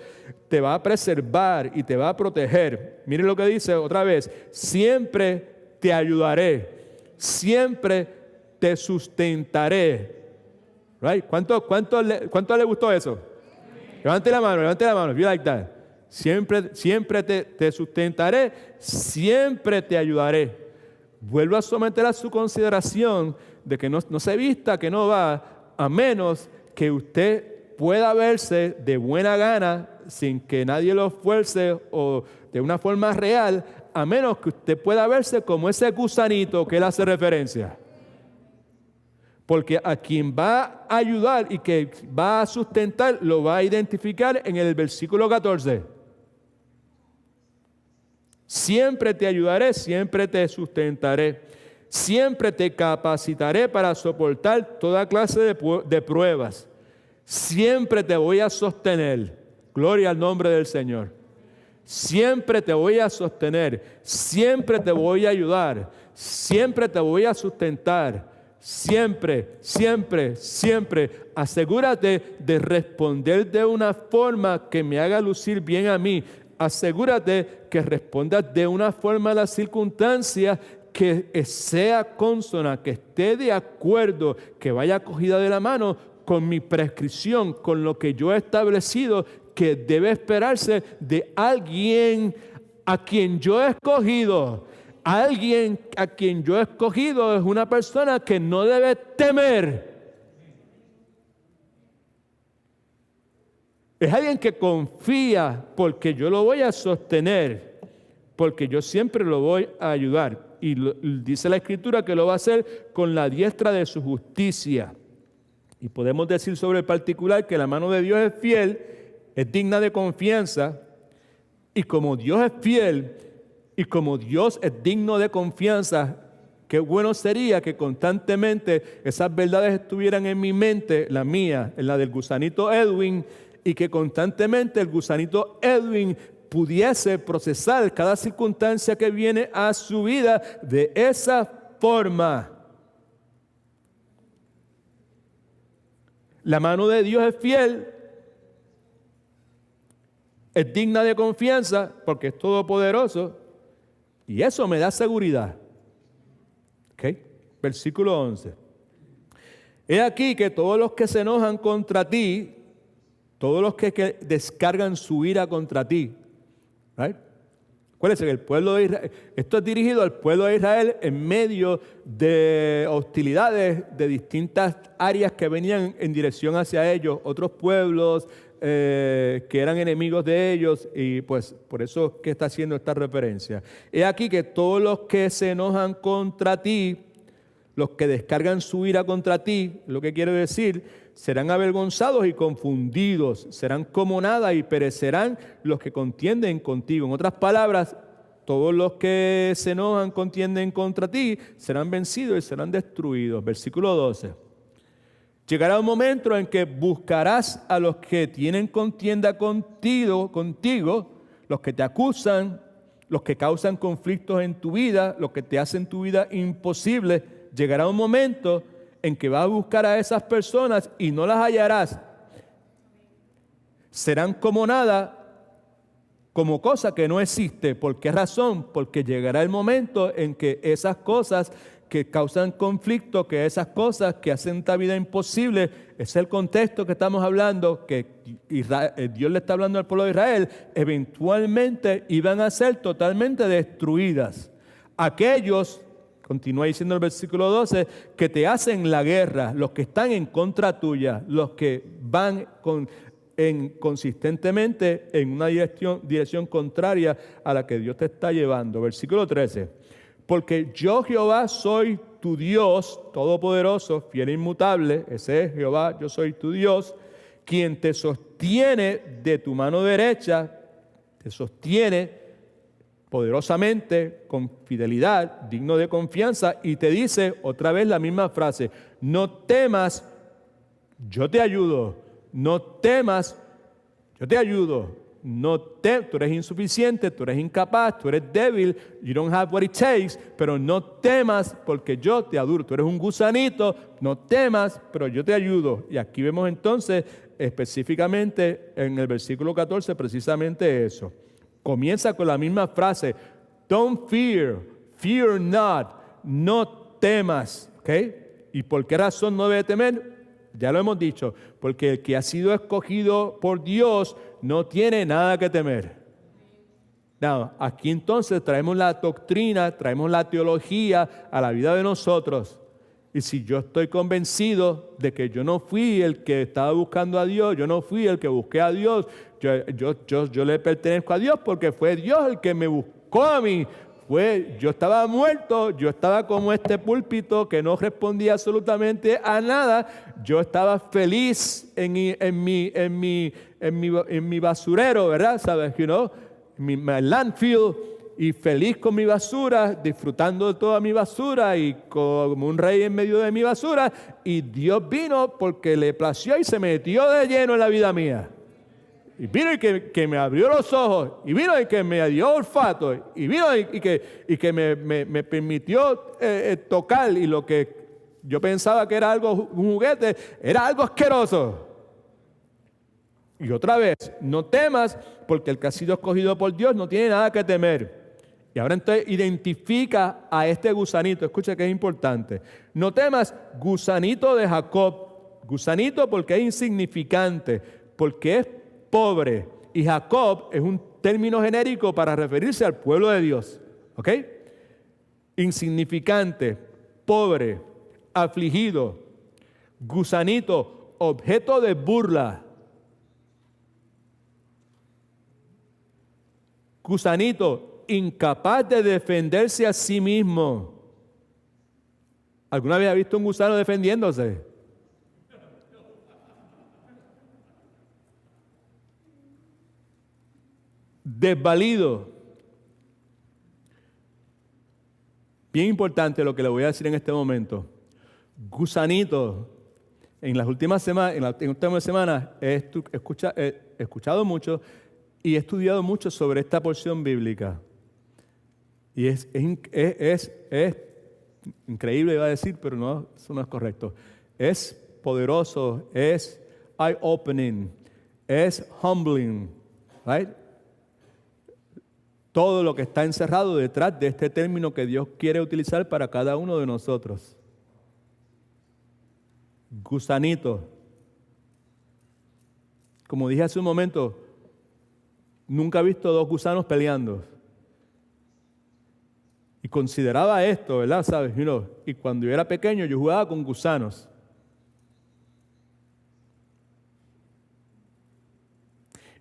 te va a preservar y te va a proteger. Miren lo que dice otra vez, siempre te ayudaré, siempre te sustentaré. Right? ¿Cuánto le gustó eso? Levante la mano, if you like that. Siempre te sustentaré, siempre te ayudaré. Vuelvo a someter a su consideración de que no se vista, que no va, a menos que usted pueda verse de buena gana, sin que nadie lo fuerce o de una forma real, a menos que usted pueda verse como ese gusanito que él hace referencia. Porque a quien va a ayudar y que va a sustentar, lo va a identificar en el versículo 14. Siempre te ayudaré, siempre te sustentaré, siempre te capacitaré para soportar toda clase de pruebas. Siempre te voy a sostener. Gloria al nombre del Señor. Siempre te voy a sostener, siempre te voy a ayudar, siempre te voy a sustentar. Siempre, siempre, siempre, asegúrate de responder de una forma que me haga lucir bien a mí. Asegúrate que respondas de una forma a las circunstancias que sea consona, que esté de acuerdo, que vaya cogida de la mano con mi prescripción, con lo que yo he establecido que debe esperarse de alguien a quien yo he escogido. Alguien a quien yo he escogido es una persona que no debe temer. Es alguien que confía porque yo lo voy a sostener, porque yo siempre lo voy a ayudar. Y dice la Escritura que lo va a hacer con la diestra de su justicia. Y podemos decir sobre el particular que la mano de Dios es fiel, es digna de confianza, y como Dios es fiel, y como Dios es digno de confianza, qué bueno sería que constantemente esas verdades estuvieran en mi mente, la mía, en la del gusanito Edwin, y que constantemente el gusanito Edwin pudiese procesar cada circunstancia que viene a su vida de esa forma. La mano de Dios es fiel, es digna de confianza porque es todopoderoso y eso me da seguridad. ¿Okay? Versículo 11. He aquí que todos los que se enojan contra ti, todos los que descargan su ira contra ti, right? Acuérdense que el pueblo de Israel, esto es dirigido al pueblo de Israel en medio de hostilidades de distintas áreas que venían en dirección hacia ellos, otros pueblos que eran enemigos de ellos, y pues por eso que está haciendo esta referencia. He aquí que todos los que se enojan contra ti, los que descargan su ira contra ti, lo que quiere decir, serán avergonzados y confundidos, serán como nada y perecerán los que contienden contigo. En otras palabras, todos los que se enojan, contienden contra ti, serán vencidos y serán destruidos. Versículo 12. Llegará un momento en que buscarás a los que tienen contienda contigo, los que te acusan, los que causan conflictos en tu vida, los que te hacen tu vida imposible. Llegará un momento en que vas a buscar a esas personas y no las hallarás. Serán como nada, como cosa que no existe. ¿Por qué razón? Porque llegará el momento en que esas cosas que causan conflicto, que esas cosas que hacen esta vida imposible, es el contexto que estamos hablando, que Dios le está hablando al pueblo de Israel, eventualmente iban a ser totalmente destruidas. Aquellos, continúa diciendo el versículo 12, que te hacen la guerra, los que están en contra tuya, los que van consistentemente en una dirección contraria a la que Dios te está llevando. Versículo 13. Porque yo Jehová soy tu Dios todopoderoso, fiel e inmutable, ese es Jehová, yo soy tu Dios, quien te sostiene de tu mano derecha, te sostiene poderosamente, con fidelidad, digno de confianza, y te dice otra vez la misma frase: no temas, yo te ayudo, no temas, yo te ayudo. Tú eres insuficiente, tú eres incapaz, tú eres débil, you don't have what it takes, pero no temas porque yo te ayudo. Tú eres un gusanito, no temas, pero yo te ayudo. Y aquí vemos entonces específicamente en el versículo 14 precisamente eso. Comienza con la misma frase: don't fear, fear not, no temas. ¿Okay? ¿Y por qué razón no debe temer? Ya lo hemos dicho, porque el que ha sido escogido por Dios no tiene nada que temer. No, aquí entonces traemos la doctrina, traemos la teología a la vida de nosotros. Y si yo estoy convencido de que yo no fui el que estaba buscando a Dios, yo no fui el que busqué a Dios, yo le pertenezco a Dios porque fue Dios el que me buscó a mí. Yo estaba muerto, yo estaba como este púlpito que no respondía absolutamente a nada. Yo estaba feliz en mi basurero, ¿verdad? ¿Sabes? Mi landfill, y feliz con mi basura, disfrutando de toda mi basura y como un rey en medio de mi basura. Y Dios vino porque le plació y se metió de lleno en la vida mía. Y vino y que me abrió los ojos, y vino y que me dio olfato, y vino y que me permitió tocar, y lo que yo pensaba que era algo, un juguete, era algo asqueroso. Y otra vez, no temas, porque el que ha sido escogido por Dios no tiene nada que temer. Y ahora entonces identifica a este gusanito, escucha que es importante. No temas, gusanito de Jacob, gusanito porque es insignificante, porque es pobre, y Jacob es un término genérico para referirse al pueblo de Dios. ¿Ok? Insignificante, pobre, afligido, gusanito, objeto de burla. Gusanito, incapaz de defenderse a sí mismo. ¿Alguna vez ha visto un gusano defendiéndose? Desvalido. Bien importante lo que le voy a decir en este momento. Gusanito. En las últimas semanas he escuchado mucho y he estudiado mucho sobre esta porción bíblica. Y es increíble, iba a decir, pero no, eso no es correcto. Es poderoso, es eye-opening, es humbling, right? Todo lo que está encerrado detrás de este término que Dios quiere utilizar para cada uno de nosotros. Gusanito. Como dije hace un momento, nunca he visto dos gusanos peleando. Y consideraba esto, ¿verdad? ¿Sabes? Y cuando yo era pequeño, yo jugaba con gusanos.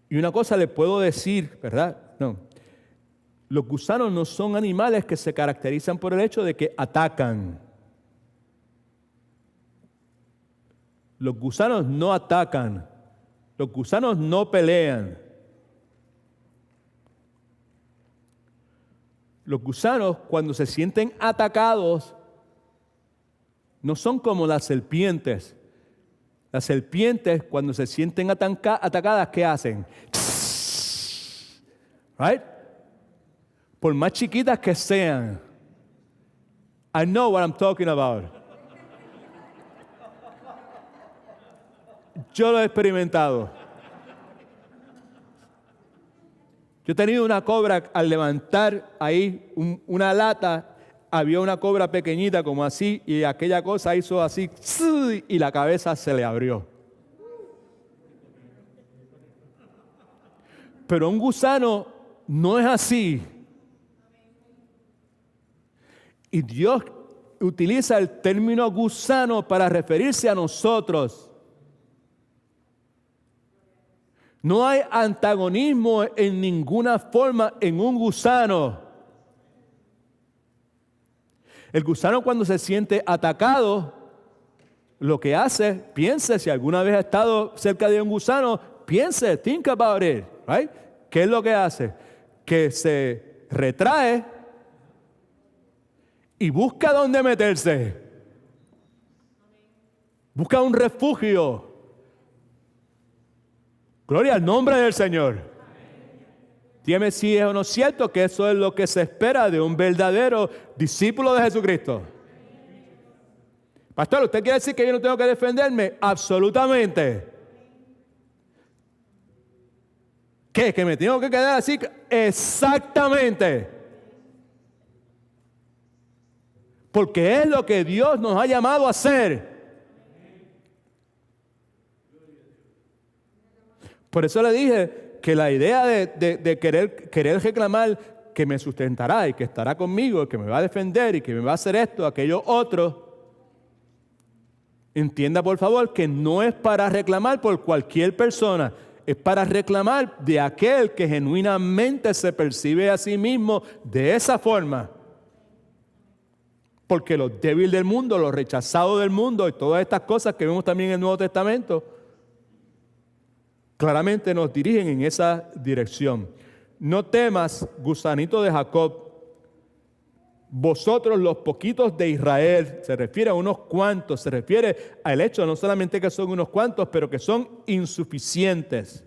Y una cosa le puedo decir, ¿verdad? No. Los gusanos no son animales que se caracterizan por el hecho de que atacan. Los gusanos no atacan. Los gusanos no pelean. Los gusanos, cuando se sienten atacados, no son como las serpientes. Las serpientes, cuando se sienten atacadas, ¿qué hacen? Right? Por más chiquitas que sean. I know what I'm talking about. Yo lo he experimentado. Yo he tenido una cobra, al levantar ahí una lata, había una cobra pequeñita como así, y aquella cosa hizo así, y la cabeza se le abrió. Pero un gusano no es así. Y Dios utiliza el término gusano para referirse a nosotros. No hay antagonismo en ninguna forma en un gusano. El gusano, cuando se siente atacado, lo que hace, piense, si alguna vez ha estado cerca de un gusano, piense, think about it, right? ¿Qué es lo que hace? Que se retrae y busca dónde meterse. Busca un refugio. Gloria al nombre del Señor. Dígame si es o no cierto que eso es lo que se espera de un verdadero discípulo de Jesucristo. Pastor, ¿usted quiere decir que yo no tengo que defenderme? Absolutamente. ¿Qué? ¿Que me tengo que quedar así? Exactamente. Porque es lo que Dios nos ha llamado a hacer. Por eso le dije que la idea de querer reclamar que me sustentará y que estará conmigo, que me va a defender y que me va a hacer esto, aquello, otro, entienda por favor que no es para reclamar por cualquier persona, es para reclamar de aquel que genuinamente se percibe a sí mismo de esa forma. Porque los débiles del mundo, los rechazados del mundo y todas estas cosas que vemos también en el Nuevo Testamento, claramente nos dirigen en esa dirección. No temas, gusanito de Jacob, vosotros los poquitos de Israel, se refiere a unos cuantos, se refiere al hecho no solamente que son unos cuantos, pero que son insuficientes.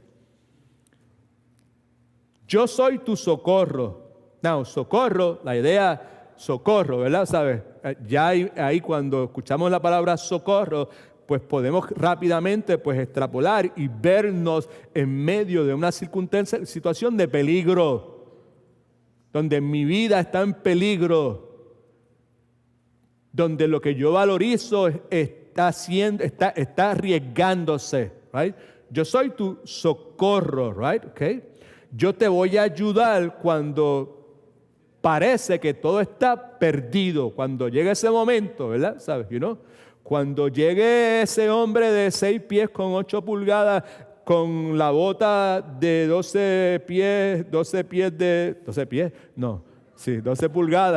Yo soy tu socorro. No, socorro, la idea socorro, ¿verdad? ¿Sabes? Ya ahí cuando escuchamos la palabra socorro, pues podemos rápidamente pues extrapolar y vernos en medio de una situación de peligro, donde mi vida está en peligro, donde lo que yo valorizo está arriesgándose, right? Yo soy tu socorro, right? Okay. Yo te voy a ayudar cuando parece que todo está perdido. Cuando llegue ese momento, ¿verdad? ¿Sabes? Cuando llegue ese hombre de 6 pies con 8 pulgadas, con la bota de 12 pulgadas,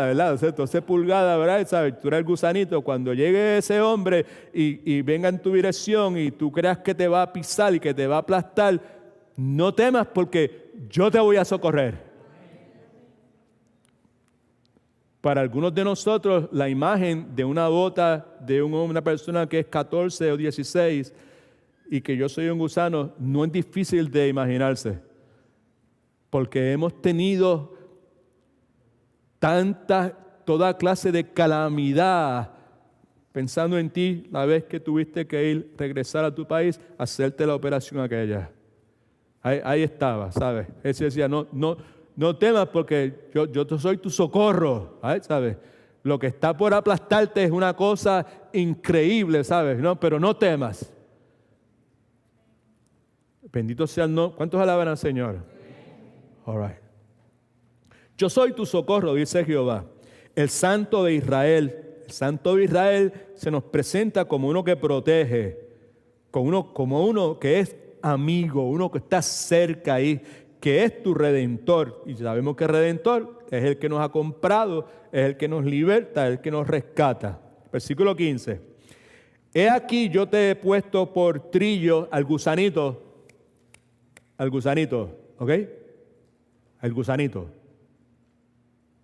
¿verdad? 12 pulgadas, ¿verdad? ¿Sabes? Tú eres el gusanito. Cuando llegue ese hombre y venga en tu dirección y tú creas que te va a pisar y que te va a aplastar, no temas porque yo te voy a socorrer. Para algunos de nosotros, la imagen de una bota de una persona que es 14 o 16 y que yo soy un gusano, no es difícil de imaginarse. Porque hemos tenido toda clase de calamidad pensando en ti la vez que tuviste que regresar a tu país, hacerte la operación aquella. Ahí estaba, ¿sabes? Él decía, no temas porque yo soy tu socorro, ¿sabes? Lo que está por aplastarte es una cosa increíble, ¿sabes? Pero no temas. Bendito sea el nombre. ¿Cuántos alaban al Señor? All right. Yo soy tu socorro, dice Jehová, el Santo de Israel. El Santo de Israel se nos presenta como uno que protege, como uno que es amigo, uno que está cerca ahí, que es tu Redentor. Y sabemos que el Redentor es el que nos ha comprado, es el que nos liberta, es el que nos rescata. Versículo 15. He aquí yo te he puesto por trillo al gusanito, ¿ok? Al gusanito.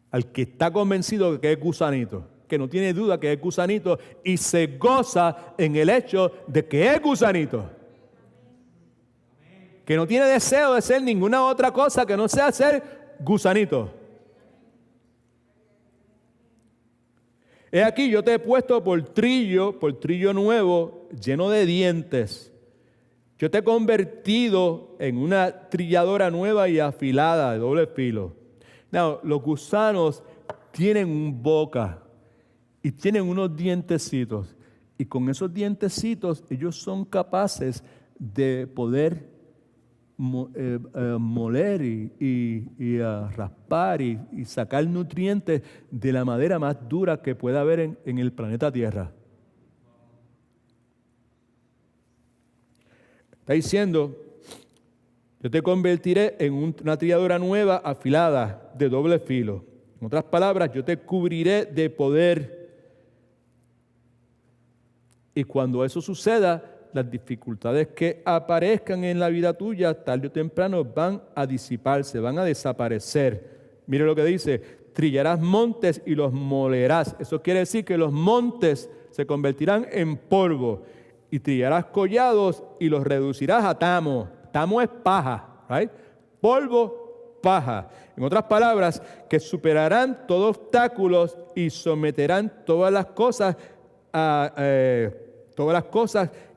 Al que está convencido de que es gusanito, que no tiene duda que es gusanito y se goza en el hecho de que es gusanito. Que no tiene deseo de ser ninguna otra cosa que no sea ser gusanito. He aquí yo te he puesto por trillo nuevo, lleno de dientes. Yo te he convertido en una trilladora nueva y afilada de doble filo. Los gusanos tienen una boca y tienen unos dientecitos. Y con esos dientecitos ellos son capaces de poder moler y raspar y sacar nutrientes de la madera más dura que pueda haber en el planeta Tierra. Está diciendo, yo te convertiré en una trilladora nueva afilada de doble filo. En otras palabras, yo te cubriré de poder. Y cuando eso suceda, las dificultades que aparezcan en la vida tuya, tarde o temprano, van a disiparse, van a desaparecer. Mire lo que dice, trillarás montes y los molerás. Eso quiere decir que los montes se convertirán en polvo y trillarás collados y los reducirás a tamo. Tamo es paja, right? Polvo, paja. En otras palabras, que superarán todos obstáculos y someterán todas las cosas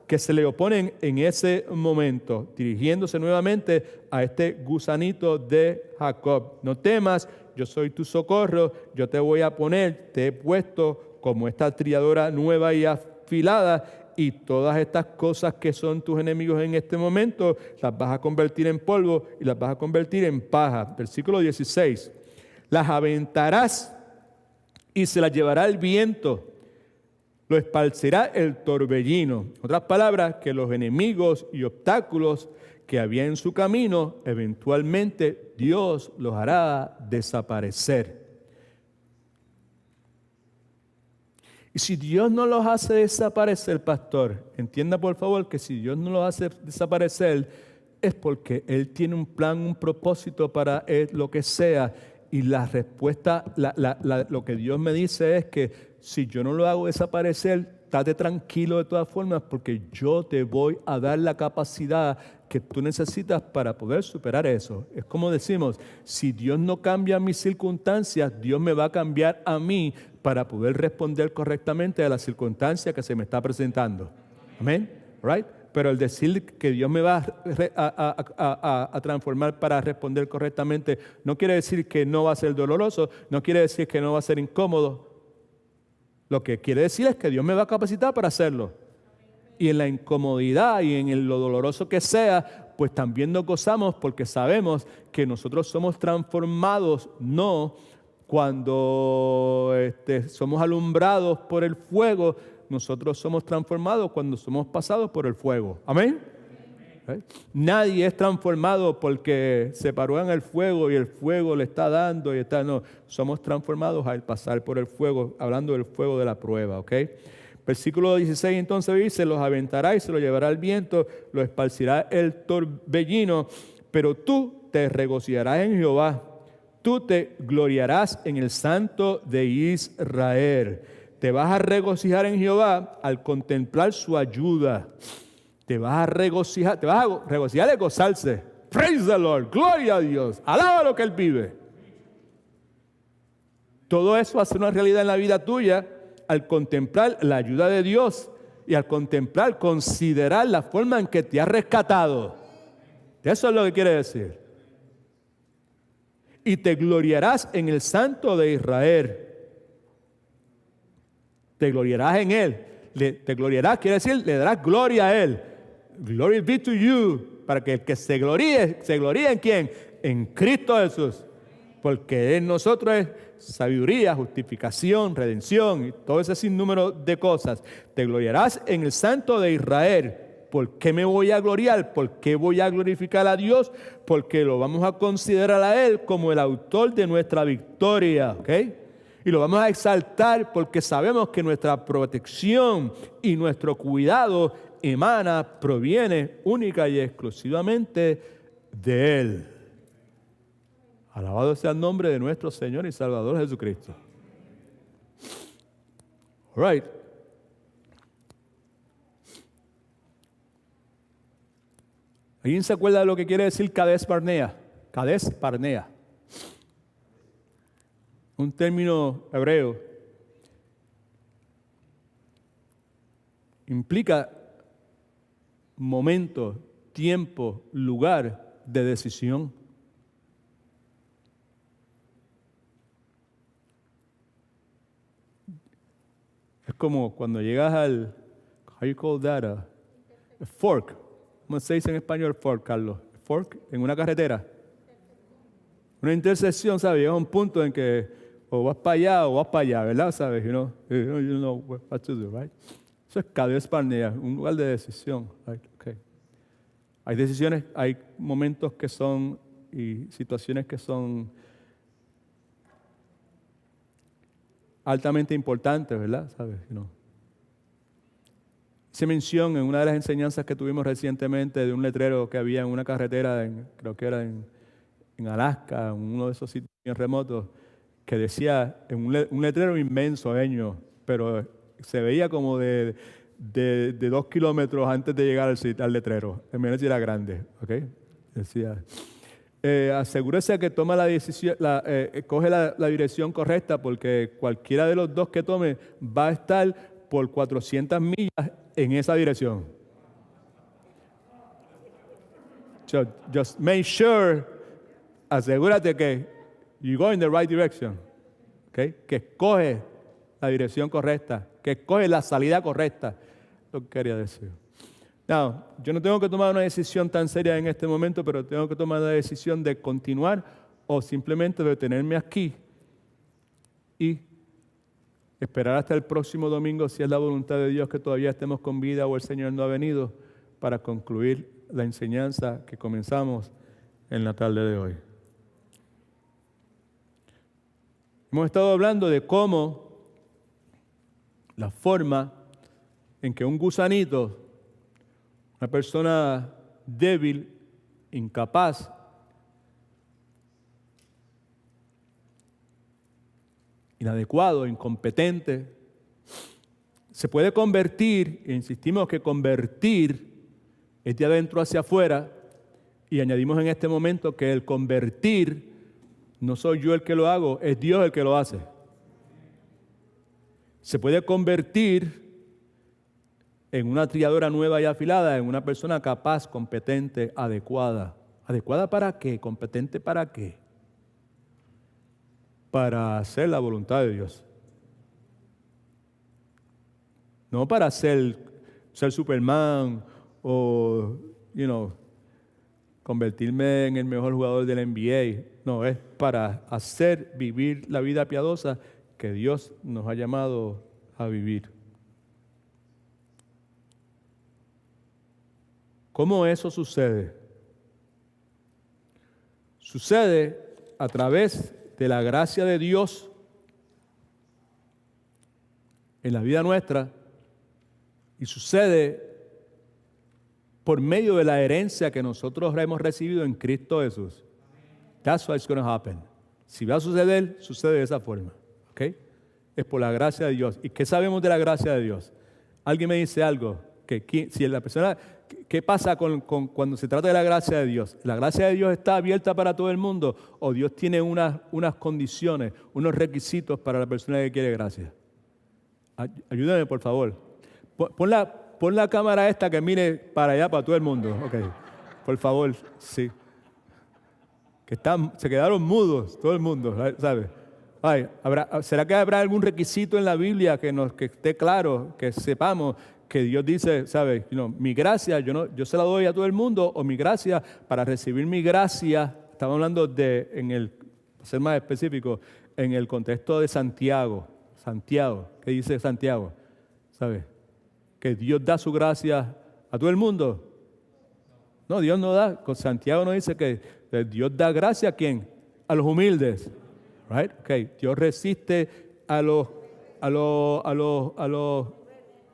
que se le oponen en ese momento, dirigiéndose nuevamente a este gusanito de Jacob. No temas, yo soy tu socorro, yo te voy a poner, te he puesto como esta trilladora nueva y afilada, y todas estas cosas que son tus enemigos en este momento, las vas a convertir en polvo y las vas a convertir en paja. Versículo 16. Las aventarás y se las llevará el viento, lo esparcirá el torbellino. En otras palabras, que los enemigos y obstáculos que había en su camino, eventualmente Dios los hará desaparecer. Y si Dios no los hace desaparecer, pastor, entienda por favor que si Dios no los hace desaparecer, es porque Él tiene un plan, un propósito para lo que sea. Y la respuesta, lo que Dios me dice es que si yo no lo hago desaparecer, estate tranquilo de todas formas, porque yo te voy a dar la capacidad que tú necesitas para poder superar eso. Es como decimos, si Dios no cambia mis circunstancias, Dios me va a cambiar a mí para poder responder correctamente a la circunstancia que se me está presentando. Amén. Right? Pero el decir que Dios me va a transformar para responder correctamente no quiere decir que no va a ser doloroso, no quiere decir que no va a ser incómodo. Lo que quiere decir es que Dios me va a capacitar para hacerlo. Y en la incomodidad y en lo doloroso que sea, pues también nos gozamos porque sabemos que nosotros somos transformados, no cuando somos alumbrados por el fuego, nosotros somos transformados cuando somos pasados por el fuego. Amén. Nadie es transformado porque se paró en el fuego y el fuego le está dando no, somos transformados al pasar por el fuego, hablando del fuego de la prueba, ¿ok? Versículo 16 entonces dice, los aventará y se los llevará el viento, los esparcirá el torbellino, pero tú te regocijarás en Jehová, tú te gloriarás en el Santo de Israel. Te vas a regocijar en Jehová al contemplar su ayuda. Te vas a regocijar de gozarse. Praise the Lord, gloria a Dios, alaba lo que Él vive. Todo eso va a ser una realidad en la vida tuya al contemplar la ayuda de Dios y al contemplar, considerar la forma en que te ha rescatado. Eso es lo que quiere decir. Y te gloriarás en el Santo de Israel. Te gloriarás en Él. Te gloriarás, quiere decir, le darás gloria a Él. Glory be to you, para que el que se gloríe ¿en quién? En Cristo Jesús, porque en nosotros es sabiduría, justificación, redención y todo ese sinnúmero de cosas. Te gloriarás en el Santo de Israel. ¿Por qué me voy a gloriar? ¿Por qué voy a glorificar a Dios? Porque lo vamos a considerar a Él como el autor de nuestra victoria, ¿ok? Y lo vamos a exaltar porque sabemos que nuestra protección y nuestro cuidado proviene única y exclusivamente de Él. Alabado sea el nombre de nuestro Señor y Salvador Jesucristo. All right. ¿Alguien se acuerda de lo que quiere decir Kadesh Barnea? Kadesh Barnea. Un término hebreo. Implica momento, tiempo, lugar de decisión. Es como cuando llegas al, how you call that, a fork. ¿Cómo se dice en español fork, Carlos? Fork en una carretera. Una intersección, ¿sabes? Llega a un punto en que o vas para allá o vas para allá, ¿verdad? ¿Sabes? You know what to do, right? Eso es Kadesh Barnea, un lugar de decisión. Right? Okay. Hay decisiones, hay momentos que son y situaciones que son altamente importantes, ¿verdad? ¿Sabes? Hice mención en una de las enseñanzas que tuvimos recientemente de un letrero que había en una carretera, creo que era en Alaska, en uno de esos sitios bien remotos, que decía, un letrero inmenso, pero se veía como de 2 kilómetros antes de llegar al letrero. En menos era grande, ¿ok? Decía, asegúrese que toma la decisión, coge la dirección correcta, porque cualquiera de los dos que tome va a estar por 400 millas en esa dirección. So just make sure, asegúrate que you go in the right direction, okay? Que escoge la dirección correcta, que escoge la salida correcta, lo que quería decir. Now, yo no tengo que tomar una decisión tan seria en este momento, pero tengo que tomar la decisión de continuar o simplemente detenerme aquí y esperar hasta el próximo domingo, si es la voluntad de Dios que todavía estemos con vida o el Señor no ha venido, para concluir la enseñanza que comenzamos en la tarde de hoy. Hemos estado hablando de cómo la forma en que un gusanito, una persona débil, incapaz, inadecuado, incompetente, se puede convertir, e insistimos que convertir es de adentro hacia afuera, y añadimos en este momento que el convertir no soy yo el que lo hago, es Dios el que lo hace. Se puede convertir en una trilladora nueva y afilada, en una persona capaz, competente, adecuada. ¿Adecuada para qué? ¿Competente para qué? Para hacer la voluntad de Dios. No para ser Superman o, convertirme en el mejor jugador del NBA. No, es para hacer vivir la vida piadosa que Dios nos ha llamado a vivir. ¿Cómo eso sucede? Sucede a través de la gracia de Dios en la vida nuestra y sucede por medio de la herencia que nosotros hemos recibido en Cristo Jesús. That's what's going to happen. Si va a suceder, sucede de esa forma. ¿Okay? Es por la gracia de Dios. ¿Y qué sabemos de la gracia de Dios? Alguien me dice algo, si la persona, ¿qué pasa cuando se trata de la gracia de Dios? ¿La gracia de Dios está abierta para todo el mundo o Dios tiene unas condiciones, unos requisitos para la persona que quiere gracia? Ayúdame, por favor. Pon la cámara esta que mire para allá, para todo el mundo. Okay. Por favor, sí. Se quedaron mudos, todo el mundo, ¿sabe? Ay, ¿será que habrá algún requisito en la Biblia que esté claro, que sepamos que Dios dice, ¿sabe? Mi gracia, yo se la doy a todo el mundo, o mi gracia, para recibir mi gracia, estamos hablando para ser más específico, en el contexto de Santiago. Santiago, ¿qué dice Santiago? ¿Sabe? Que Dios da su gracia a todo el mundo. No, Dios no da. Con Santiago no dice que Dios da gracia a ¿quién? A los humildes. Right? Okay. Dios resiste a los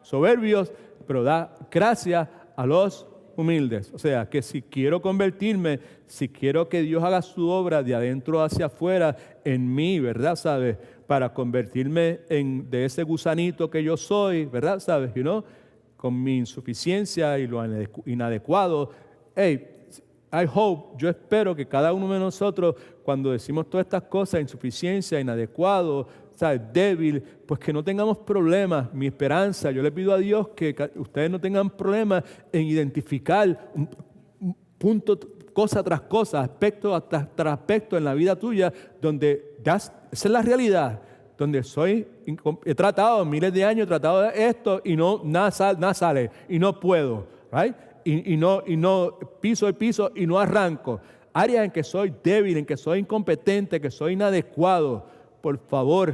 soberbios, pero da gracia a los humildes. O sea, que si quiero convertirme, si quiero que Dios haga su obra de adentro hacia afuera en mí, ¿verdad? ¿Sabes? Para convertirme de ese gusanito que yo soy, ¿verdad? ¿Sabes? Con mi insuficiencia y lo inadecuado. Hey, yo espero que cada uno de nosotros, cuando decimos todas estas cosas, insuficiencia, inadecuado, ¿sabes? Débil, pues que no tengamos problemas. Mi esperanza, yo le pido a Dios que ustedes no tengan problemas en identificar punto, cosa tras cosa, aspecto tras aspecto en la vida tuya, donde esa es la realidad, donde he tratado miles de años, he tratado de esto y nada sale y no puedo, right? Y no piso el piso y no arranco. Áreas en que soy débil, en que soy incompetente, que soy inadecuado. Por favor.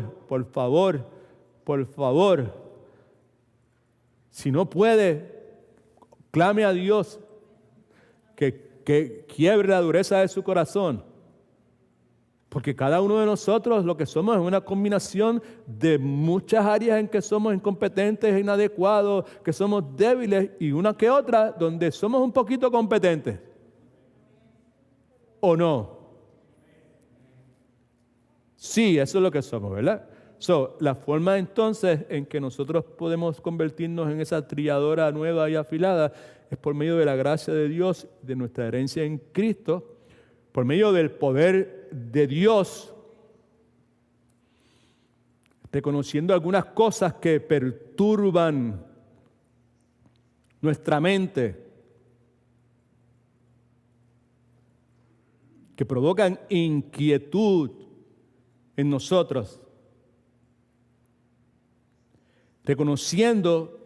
Si no puede, clame a Dios que quiebre la dureza de su corazón. Porque cada uno de nosotros lo que somos es una combinación de muchas áreas en que somos incompetentes, inadecuados, que somos débiles y una que otra donde somos un poquito competentes. ¿O no? Sí, eso es lo que somos, ¿verdad? La forma entonces en que nosotros podemos convertirnos en esa trilladora nueva y afilada es por medio de la gracia de Dios, de nuestra herencia en Cristo, por medio del poder de Dios, reconociendo algunas cosas que perturban nuestra mente, que provocan inquietud en nosotros, reconociendo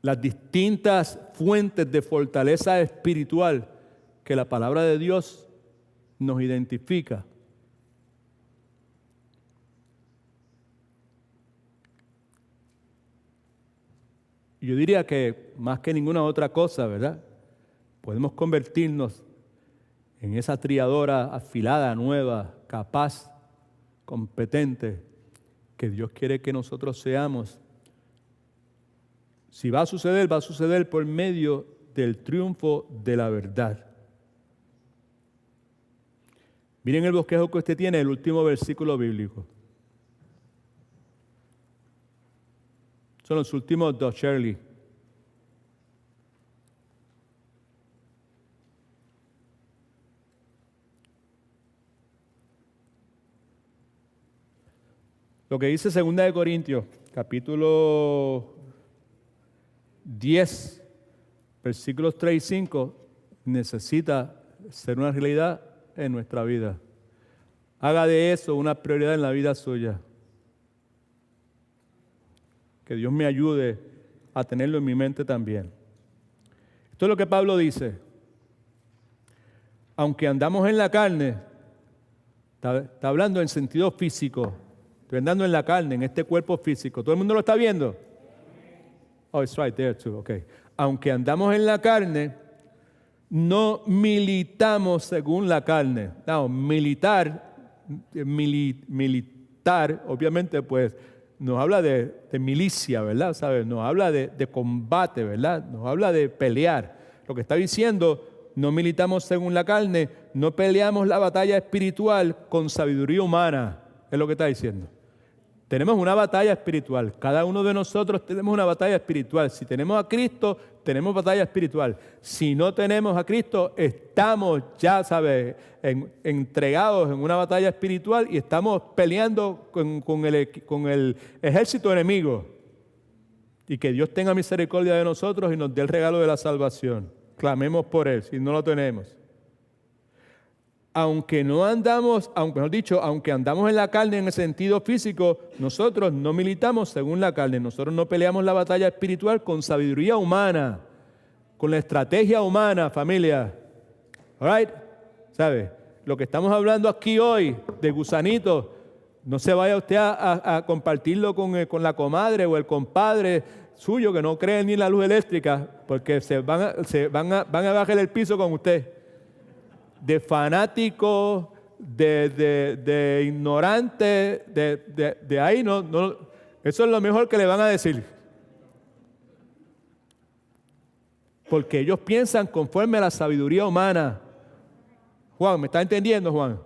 las distintas fuentes de fortaleza espiritual que la palabra de Dios nos identifica. Yo diría que más que ninguna otra cosa, ¿verdad? Podemos convertirnos en esa trilladora afilada, nueva, capaz, competente, que Dios quiere que nosotros seamos. Si va a suceder por medio del triunfo de la verdad. Miren el bosquejo que usted tiene, el último versículo bíblico. Son los últimos dos, Shirley. Lo que dice 2 Corintios, capítulo 10, versículos 3 y 5, necesita ser una realidad en nuestra vida. Haga de eso una prioridad en la vida suya. Que Dios me ayude a tenerlo en mi mente también. Esto es lo que Pablo dice. Aunque andamos en la carne, está hablando en sentido físico. Estoy andando en la carne, en este cuerpo físico. ¿Todo el mundo lo está viendo? Oh, it's right there too. Okay. Aunque andamos en la carne, no militamos según la carne. No, militar, obviamente, pues, nos habla de milicia, ¿verdad? ¿Sabes? Nos habla de combate, ¿verdad? Nos habla de pelear. Lo que está diciendo, no militamos según la carne, no peleamos la batalla espiritual con sabiduría humana, es lo que está diciendo. Tenemos una batalla espiritual. Cada uno de nosotros tenemos una batalla espiritual. Si tenemos a Cristo, tenemos batalla espiritual. Si no tenemos a Cristo, estamos ya, ¿sabes?, entregados en una batalla espiritual y estamos peleando con el ejército enemigo. Y que Dios tenga misericordia de nosotros y nos dé el regalo de la salvación. Clamemos por Él, si no lo tenemos. Aunque andamos en la carne en el sentido físico, nosotros no militamos según la carne. Nosotros no peleamos la batalla espiritual con sabiduría humana, con la estrategia humana, familia. All right? ¿Sabe? Lo que estamos hablando aquí hoy de gusanitos, no se vaya usted a compartirlo con la comadre o el compadre suyo que no cree ni en la luz eléctrica, porque van a bajar el piso con usted. De fanático, de ignorante, de ahí no, eso es lo mejor que le van a decir. Porque ellos piensan conforme a la sabiduría humana. Juan, ¿me está entendiendo, Juan?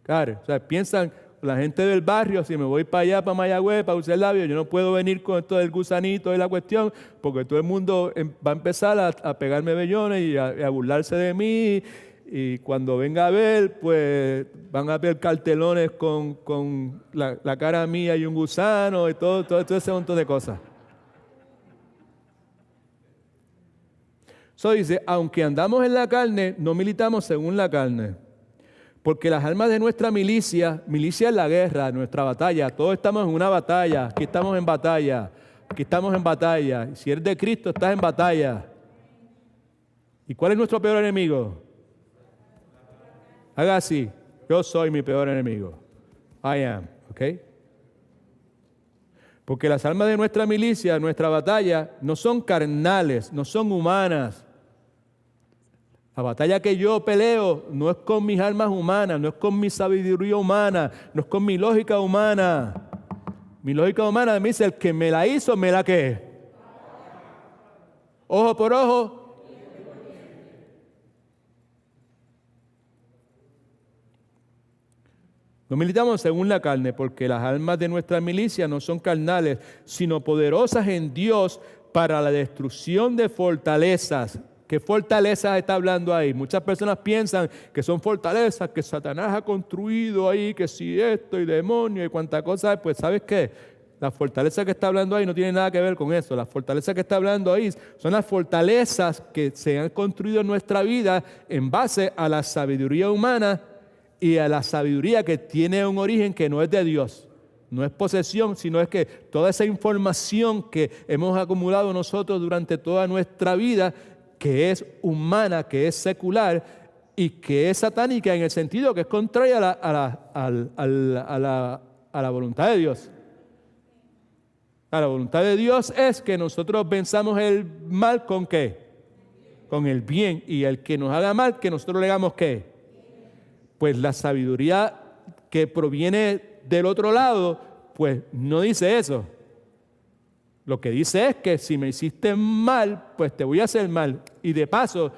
Claro, o sea, piensan la gente del barrio, si me voy para allá, para Mayagüez, para usar labios, yo no puedo venir con esto del gusanito y la cuestión, porque todo el mundo va a empezar a pegarme bellones y a burlarse de mí. Y cuando venga a ver, pues van a ver cartelones con la cara mía y un gusano y todo ese montón de cosas. Eso dice, aunque andamos en la carne, no militamos según la carne. Porque las armas de nuestra milicia es la guerra, nuestra batalla. Todos estamos en una batalla. Aquí estamos en batalla. Y si eres de Cristo, estás en batalla. ¿Y cuál es nuestro peor enemigo? Haga así, yo soy mi peor enemigo. I am, ¿ok? Porque las armas de nuestra milicia, nuestra batalla, no son carnales, no son humanas. La batalla que yo peleo no es con mis armas humanas, no es con mi sabiduría humana, no es con mi lógica humana. Mi lógica humana me dice, el que me la hizo, me la ¿qué? Ojo por ojo. No militamos según la carne, porque las armas de nuestra milicia no son carnales, sino poderosas en Dios para la destrucción de fortalezas. ¿Qué fortalezas está hablando ahí? Muchas personas piensan que son fortalezas que Satanás ha construido ahí, que si esto y demonio y cuánta cosa. Pues ¿sabes qué? La fortaleza que está hablando ahí no tiene nada que ver con eso. La fortaleza que está hablando ahí son las fortalezas que se han construido en nuestra vida en base a la sabiduría humana y a la sabiduría que tiene un origen que no es de Dios. No es posesión, sino es que toda esa información que hemos acumulado nosotros durante toda nuestra vida, que es humana, que es secular y que es satánica en el sentido que es contraria a la voluntad de Dios. La voluntad de Dios es que nosotros venzamos el mal ¿con qué? Con el bien. Y el que nos haga mal, que nosotros le hagamos ¿qué? Pues la sabiduría que proviene del otro lado, pues no dice eso. Lo que dice es que si me hiciste mal, pues te voy a hacer mal. Y de paso,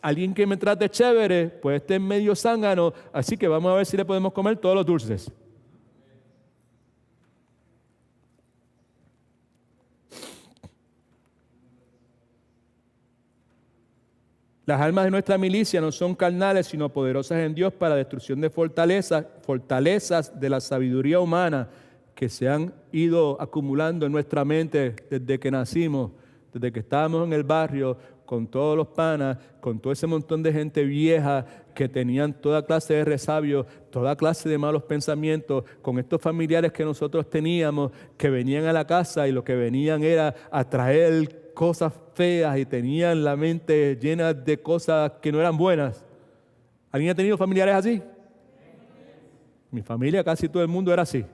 alguien que me trate chévere, pues esté medio zángano, así que vamos a ver si le podemos comer todos los dulces. Las armas de nuestra milicia no son carnales, sino poderosas en Dios para destrucción de fortalezas de la sabiduría humana que se han ido acumulando en nuestra mente desde que nacimos, desde que estábamos en el barrio, con todos los panas, con todo ese montón de gente vieja que tenían toda clase de resabios, toda clase de malos pensamientos, con estos familiares que nosotros teníamos, que venían a la casa y lo que venían era a traer cosas feas y tenían la mente llena de cosas que no eran buenas. ¿Alguien ha tenido familiares así? Mi familia, casi todo el mundo era así.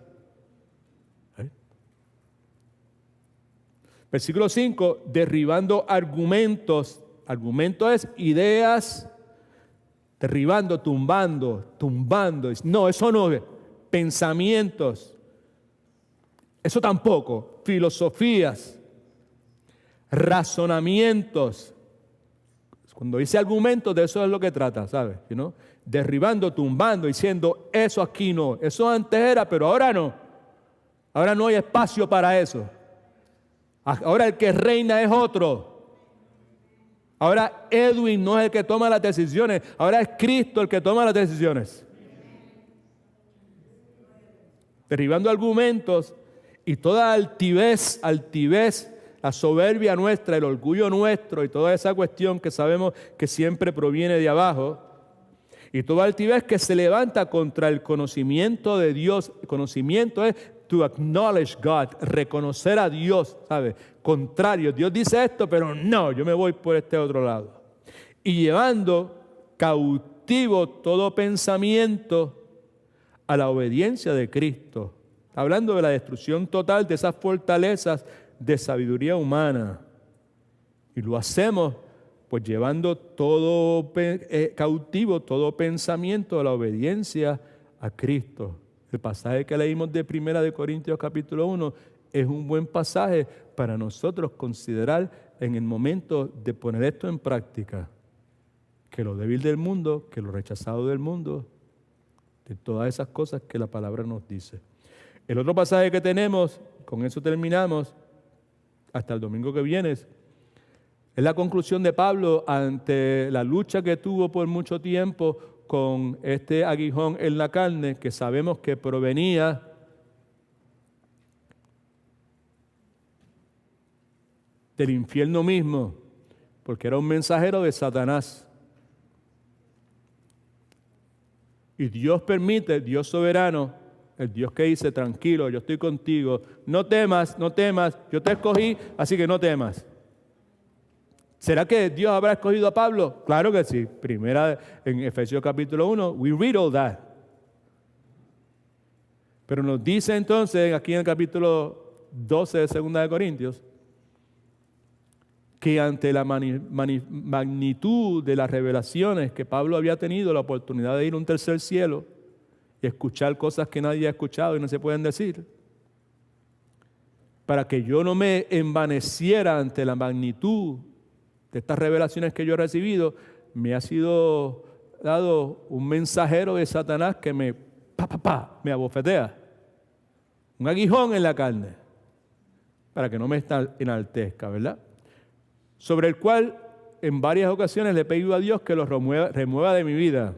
Versículo 5, derribando argumentos. Argumento es ideas, derribando, tumbando. No, eso no es. Pensamientos. Eso tampoco. Filosofías. Razonamientos. Cuando dice argumentos, de eso es lo que trata, ¿sabes? ¿No? Derribando, tumbando, diciendo, eso aquí no. Eso antes era, pero ahora no. Ahora no hay espacio para eso. Ahora el que reina es otro. Ahora Edwin no es el que toma las decisiones. Ahora es Cristo el que toma las decisiones. Derribando argumentos y toda altivez, la soberbia nuestra, el orgullo nuestro y toda esa cuestión que sabemos que siempre proviene de abajo. Y toda altivez que se levanta contra el conocimiento de Dios. El conocimiento es to acknowledge God, reconocer a Dios, ¿sabes? Contrario, Dios dice esto, pero no, yo me voy por este otro lado. Y llevando cautivo todo pensamiento a la obediencia de Cristo. Hablando de la destrucción total de esas fortalezas de sabiduría humana. Y lo hacemos pues llevando todo cautivo, todo pensamiento a la obediencia a Cristo. El pasaje que leímos de 1 Corintios capítulo 1 es un buen pasaje para nosotros considerar en el momento de poner esto en práctica. Que lo débil del mundo, que lo rechazado del mundo, de todas esas cosas que la palabra nos dice. El otro pasaje que tenemos, con eso terminamos, hasta el domingo que viene, es la conclusión de Pablo ante la lucha que tuvo por mucho tiempo con este aguijón en la carne, que sabemos que provenía del infierno mismo, porque era un mensajero de Satanás. Y Dios permite, Dios soberano, el Dios que dice, tranquilo, yo estoy contigo, no temas, yo te escogí, así que no temas. ¿Será que Dios habrá escogido a Pablo? Claro que sí. Primera, en Efesios capítulo 1, we read all that. Pero nos dice entonces, aquí en el capítulo 12 de 2 de Corintios, que ante la magnitud de las revelaciones que Pablo había tenido la oportunidad de ir a un tercer cielo y escuchar cosas que nadie ha escuchado y no se pueden decir, para que yo no me envaneciera ante la magnitud de estas revelaciones que yo he recibido, me ha sido dado un mensajero de Satanás que me abofetea. Un aguijón en la carne, para que no me enaltezca, ¿verdad? Sobre el cual en varias ocasiones le he pedido a Dios que lo remueva de mi vida.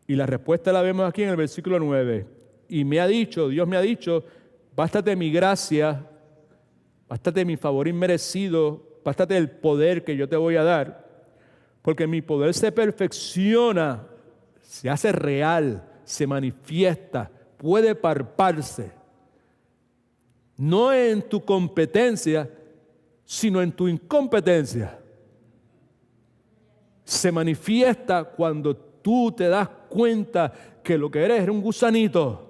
Y la respuesta la vemos aquí en el versículo 9. Y Dios me ha dicho, bástate mi gracia, bástate mi favor inmerecido, bástate el poder que yo te voy a dar, porque mi poder se perfecciona, se hace real, se manifiesta, puede palparse. No en tu competencia, sino en tu incompetencia. Se manifiesta cuando tú te das cuenta que lo que eres es un gusanito.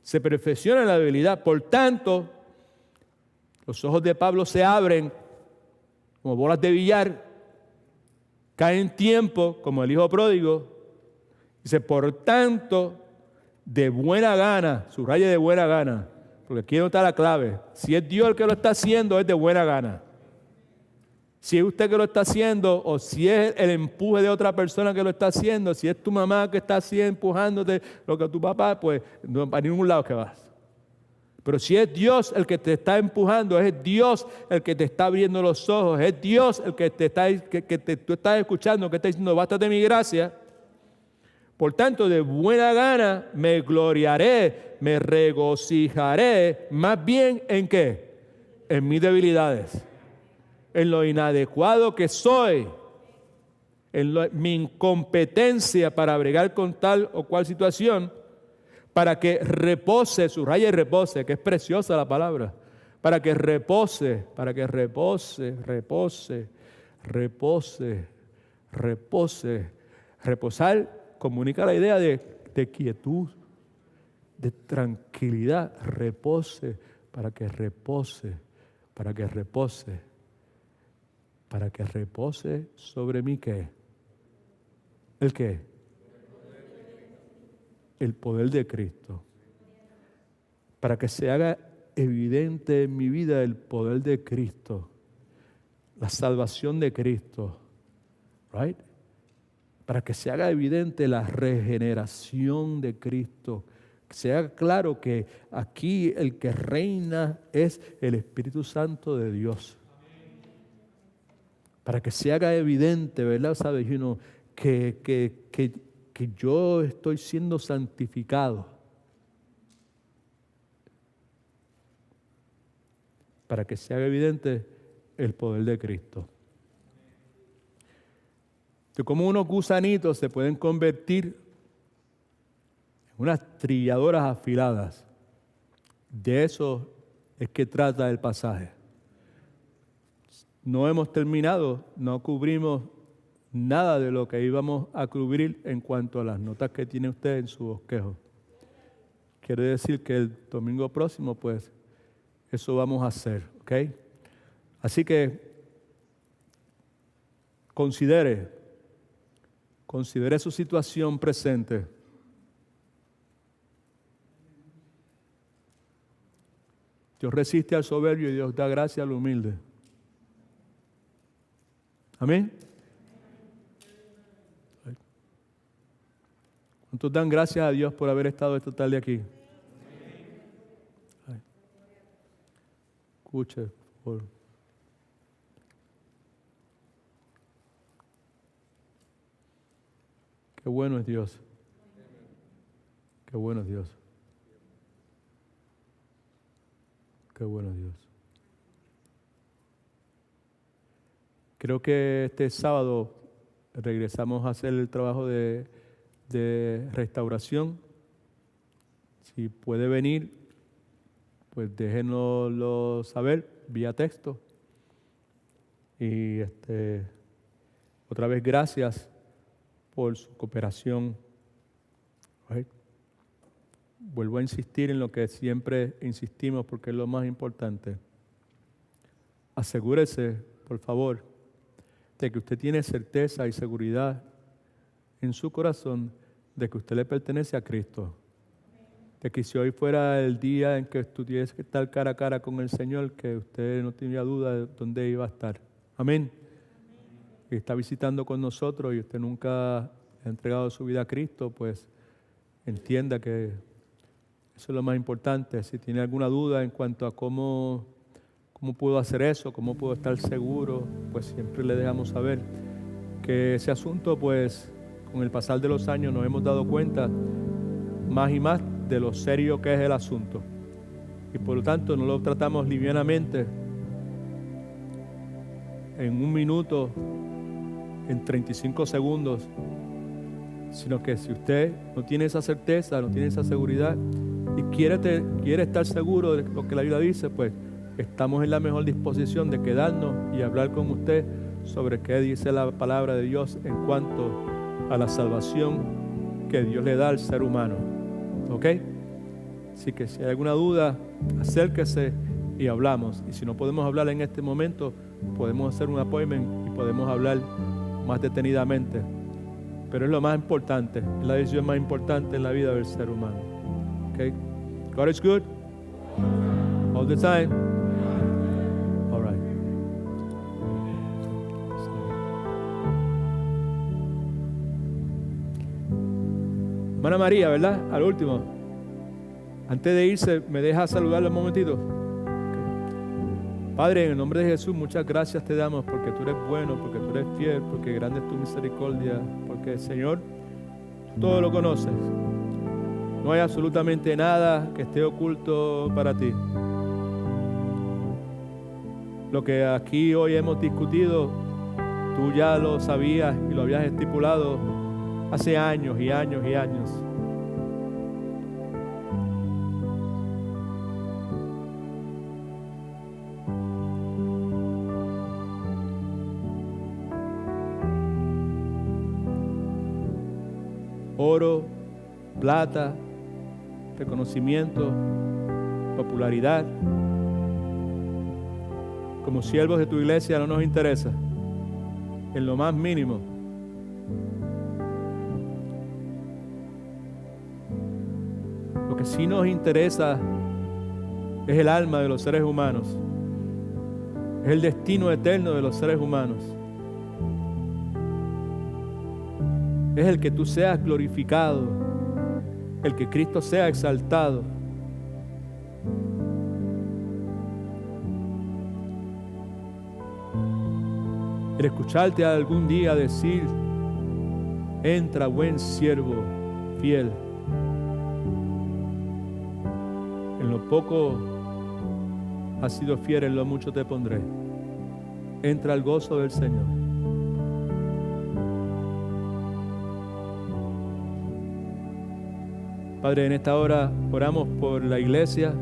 Se perfecciona en la debilidad. Por tanto, los ojos de Pablo se abren como bolas de billar, caen en tiempo como el hijo pródigo. Dice, por tanto, de buena gana, subraya de buena gana, porque aquí no está la clave. Si es Dios el que lo está haciendo, es de buena gana. Si es usted que lo está haciendo, o si es el empuje de otra persona que lo está haciendo, si es tu mamá que está así empujándote, lo que tu papá, pues no, a ningún lado que vas. Pero si es Dios el que te está empujando, es Dios el que te está abriendo los ojos, es Dios el que tú estás escuchando, que está diciendo, bástate mi gracia. Por tanto, de buena gana me gloriaré, me regocijaré, más bien ¿en qué? En mis debilidades. En lo inadecuado que soy, en mi incompetencia para bregar con tal o cual situación, para que repose, subraya y repose, que es preciosa la palabra, para que repose, para que repose, repose, repose, repose. Reposar comunica la idea de quietud, de tranquilidad. Repose, para que repose, para que repose, para que repose sobre mí, ¿qué? ¿El qué? El poder de Cristo. Para que se haga evidente en mi vida el poder de Cristo, la salvación de Cristo, right? Para que se haga evidente la regeneración de Cristo, que se haga claro que aquí el que reina es el Espíritu Santo de Dios. Para que se haga evidente, ¿verdad? ¿Sabes? Que yo estoy siendo santificado. Para que se haga evidente el poder de Cristo. Que como unos gusanitos se pueden convertir en unas trilladoras afiladas. De eso es que trata el pasaje. No hemos terminado, no cubrimos nada de lo que íbamos a cubrir en cuanto a las notas que tiene usted en su bosquejo. Quiere decir que el domingo próximo, pues, eso vamos a hacer, ¿ok? Así que considere su situación presente. Dios resiste al soberbio y Dios da gracia al humilde. Amén. ¿Cuántos dan gracias a Dios por haber estado esta tarde aquí? Ay. Escuche, por favor. Qué bueno es Dios. Qué bueno es Dios. Qué bueno es Dios. Creo que este sábado regresamos a hacer el trabajo de restauración. Si puede venir, pues déjenoslo saber vía texto. Y otra vez gracias por su cooperación. Right? Vuelvo a insistir en lo que siempre insistimos porque es lo más importante. Asegúrese, por favor, de que usted tiene certeza y seguridad en su corazón de que usted le pertenece a Cristo. De que si hoy fuera el día en que tú tienes que estar cara a cara con el Señor, que usted no tenía duda de dónde iba a estar. Amén. Que está visitando con nosotros y usted nunca ha entregado su vida a Cristo, pues entienda que eso es lo más importante. Si tiene alguna duda en cuanto a cómo puedo hacer eso, cómo puedo estar seguro, pues siempre le dejamos saber que ese asunto, pues con el pasar de los años nos hemos dado cuenta más y más de lo serio que es el asunto. Y por lo tanto no lo tratamos livianamente en un minuto, en 35 segundos, sino que si usted no tiene esa certeza, no tiene esa seguridad y quiere estar seguro de lo que la Biblia dice, pues estamos en la mejor disposición de quedarnos y hablar con usted sobre qué dice la palabra de Dios en cuanto a la salvación que Dios le da al ser humano. ¿Ok? Así que si hay alguna duda, acérquese y hablamos. Y si no podemos hablar en este momento, podemos hacer un appointment y podemos hablar más detenidamente. Pero es lo más importante, es la decisión más importante en la vida del ser humano. ¿Ok? God is good all the time. All right. Hermana María, ¿verdad? Al último. Antes de irse, ¿me deja saludarle un momentito? Okay. Padre, en el nombre de Jesús, muchas gracias te damos porque tú eres bueno, porque tú eres fiel, porque grande es tu misericordia, porque, Señor, tú todo lo conoces. No hay absolutamente nada que esté oculto para ti. Lo que aquí hoy hemos discutido, tú ya lo sabías y lo habías estipulado hace años y años y años. oro, plata, reconocimiento, popularidad. Como siervos de tu iglesia no nos interesa, en lo más mínimo. Lo que sí nos interesa es el alma de los seres humanos, es el destino eterno de los seres humanos. Es el que tú seas glorificado, el que Cristo sea exaltado. El escucharte algún día decir: entra, buen siervo, fiel. En lo poco has sido fiel, en lo mucho te pondré. Entra al gozo del Señor. Padre, en esta hora oramos por la iglesia,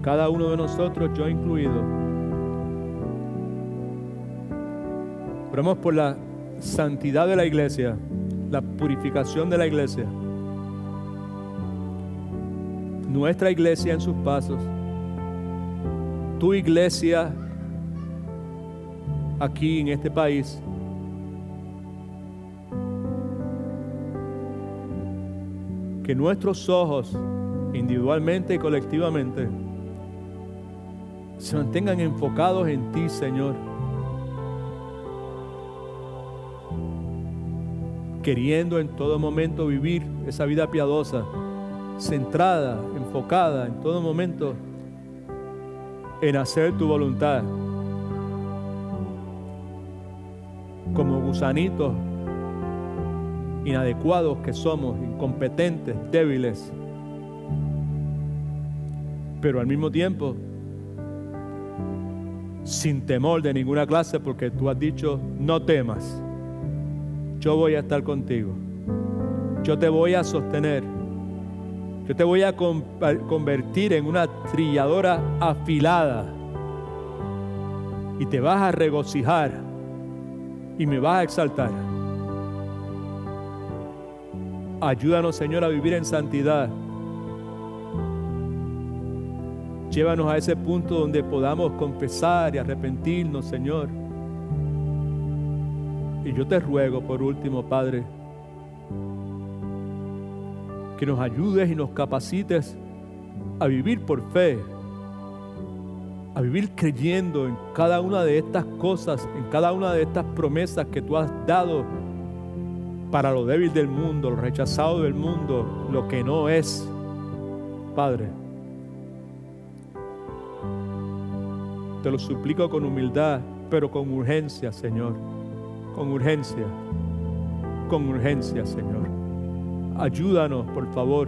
cada uno de nosotros, yo incluido. Oramos por la santidad de la iglesia, la purificación de la iglesia. Nuestra iglesia en sus pasos, tu iglesia aquí en este país. Que nuestros ojos, individualmente y colectivamente, se mantengan enfocados en ti, Señor. Queriendo en todo momento vivir esa vida piadosa, centrada, enfocada en todo momento en hacer tu voluntad. Como gusanitos inadecuados que somos, incompetentes, débiles, pero al mismo tiempo sin temor de ninguna clase, porque tú has dicho: no temas, yo voy a estar contigo, yo te voy a sostener, yo te voy a convertir en una trilladora afilada y te vas a regocijar y me vas a exaltar. Ayúdanos, Señor, a vivir en santidad. Llévanos a ese punto donde podamos confesar y arrepentirnos, Señor. Y yo te ruego, por último, Padre, que nos ayudes y nos capacites a vivir por fe, a vivir creyendo en cada una de estas cosas, en cada una de estas promesas que tú has dado para lo débil del mundo, lo rechazado del mundo, lo que no es, Padre. Te lo suplico con humildad, pero con urgencia, Señor. Con urgencia, Señor. Ayúdanos, por favor.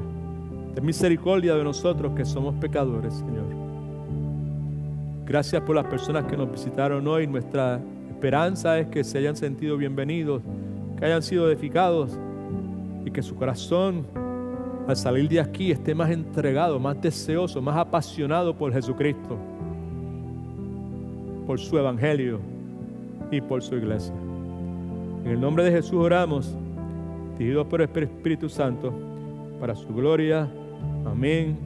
Ten misericordia de nosotros que somos pecadores, Señor. Gracias por las personas que nos visitaron hoy. Nuestra esperanza es que se hayan sentido bienvenidos, que hayan sido edificados y que su corazón al salir de aquí esté más entregado, más deseoso, más apasionado por Jesucristo, por su evangelio y por su iglesia. En el nombre de Jesús oramos, dirigidos por el Espíritu Santo, para su gloria. Amén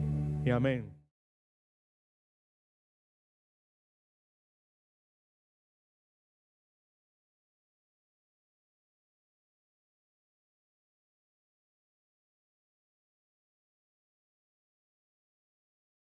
y amén.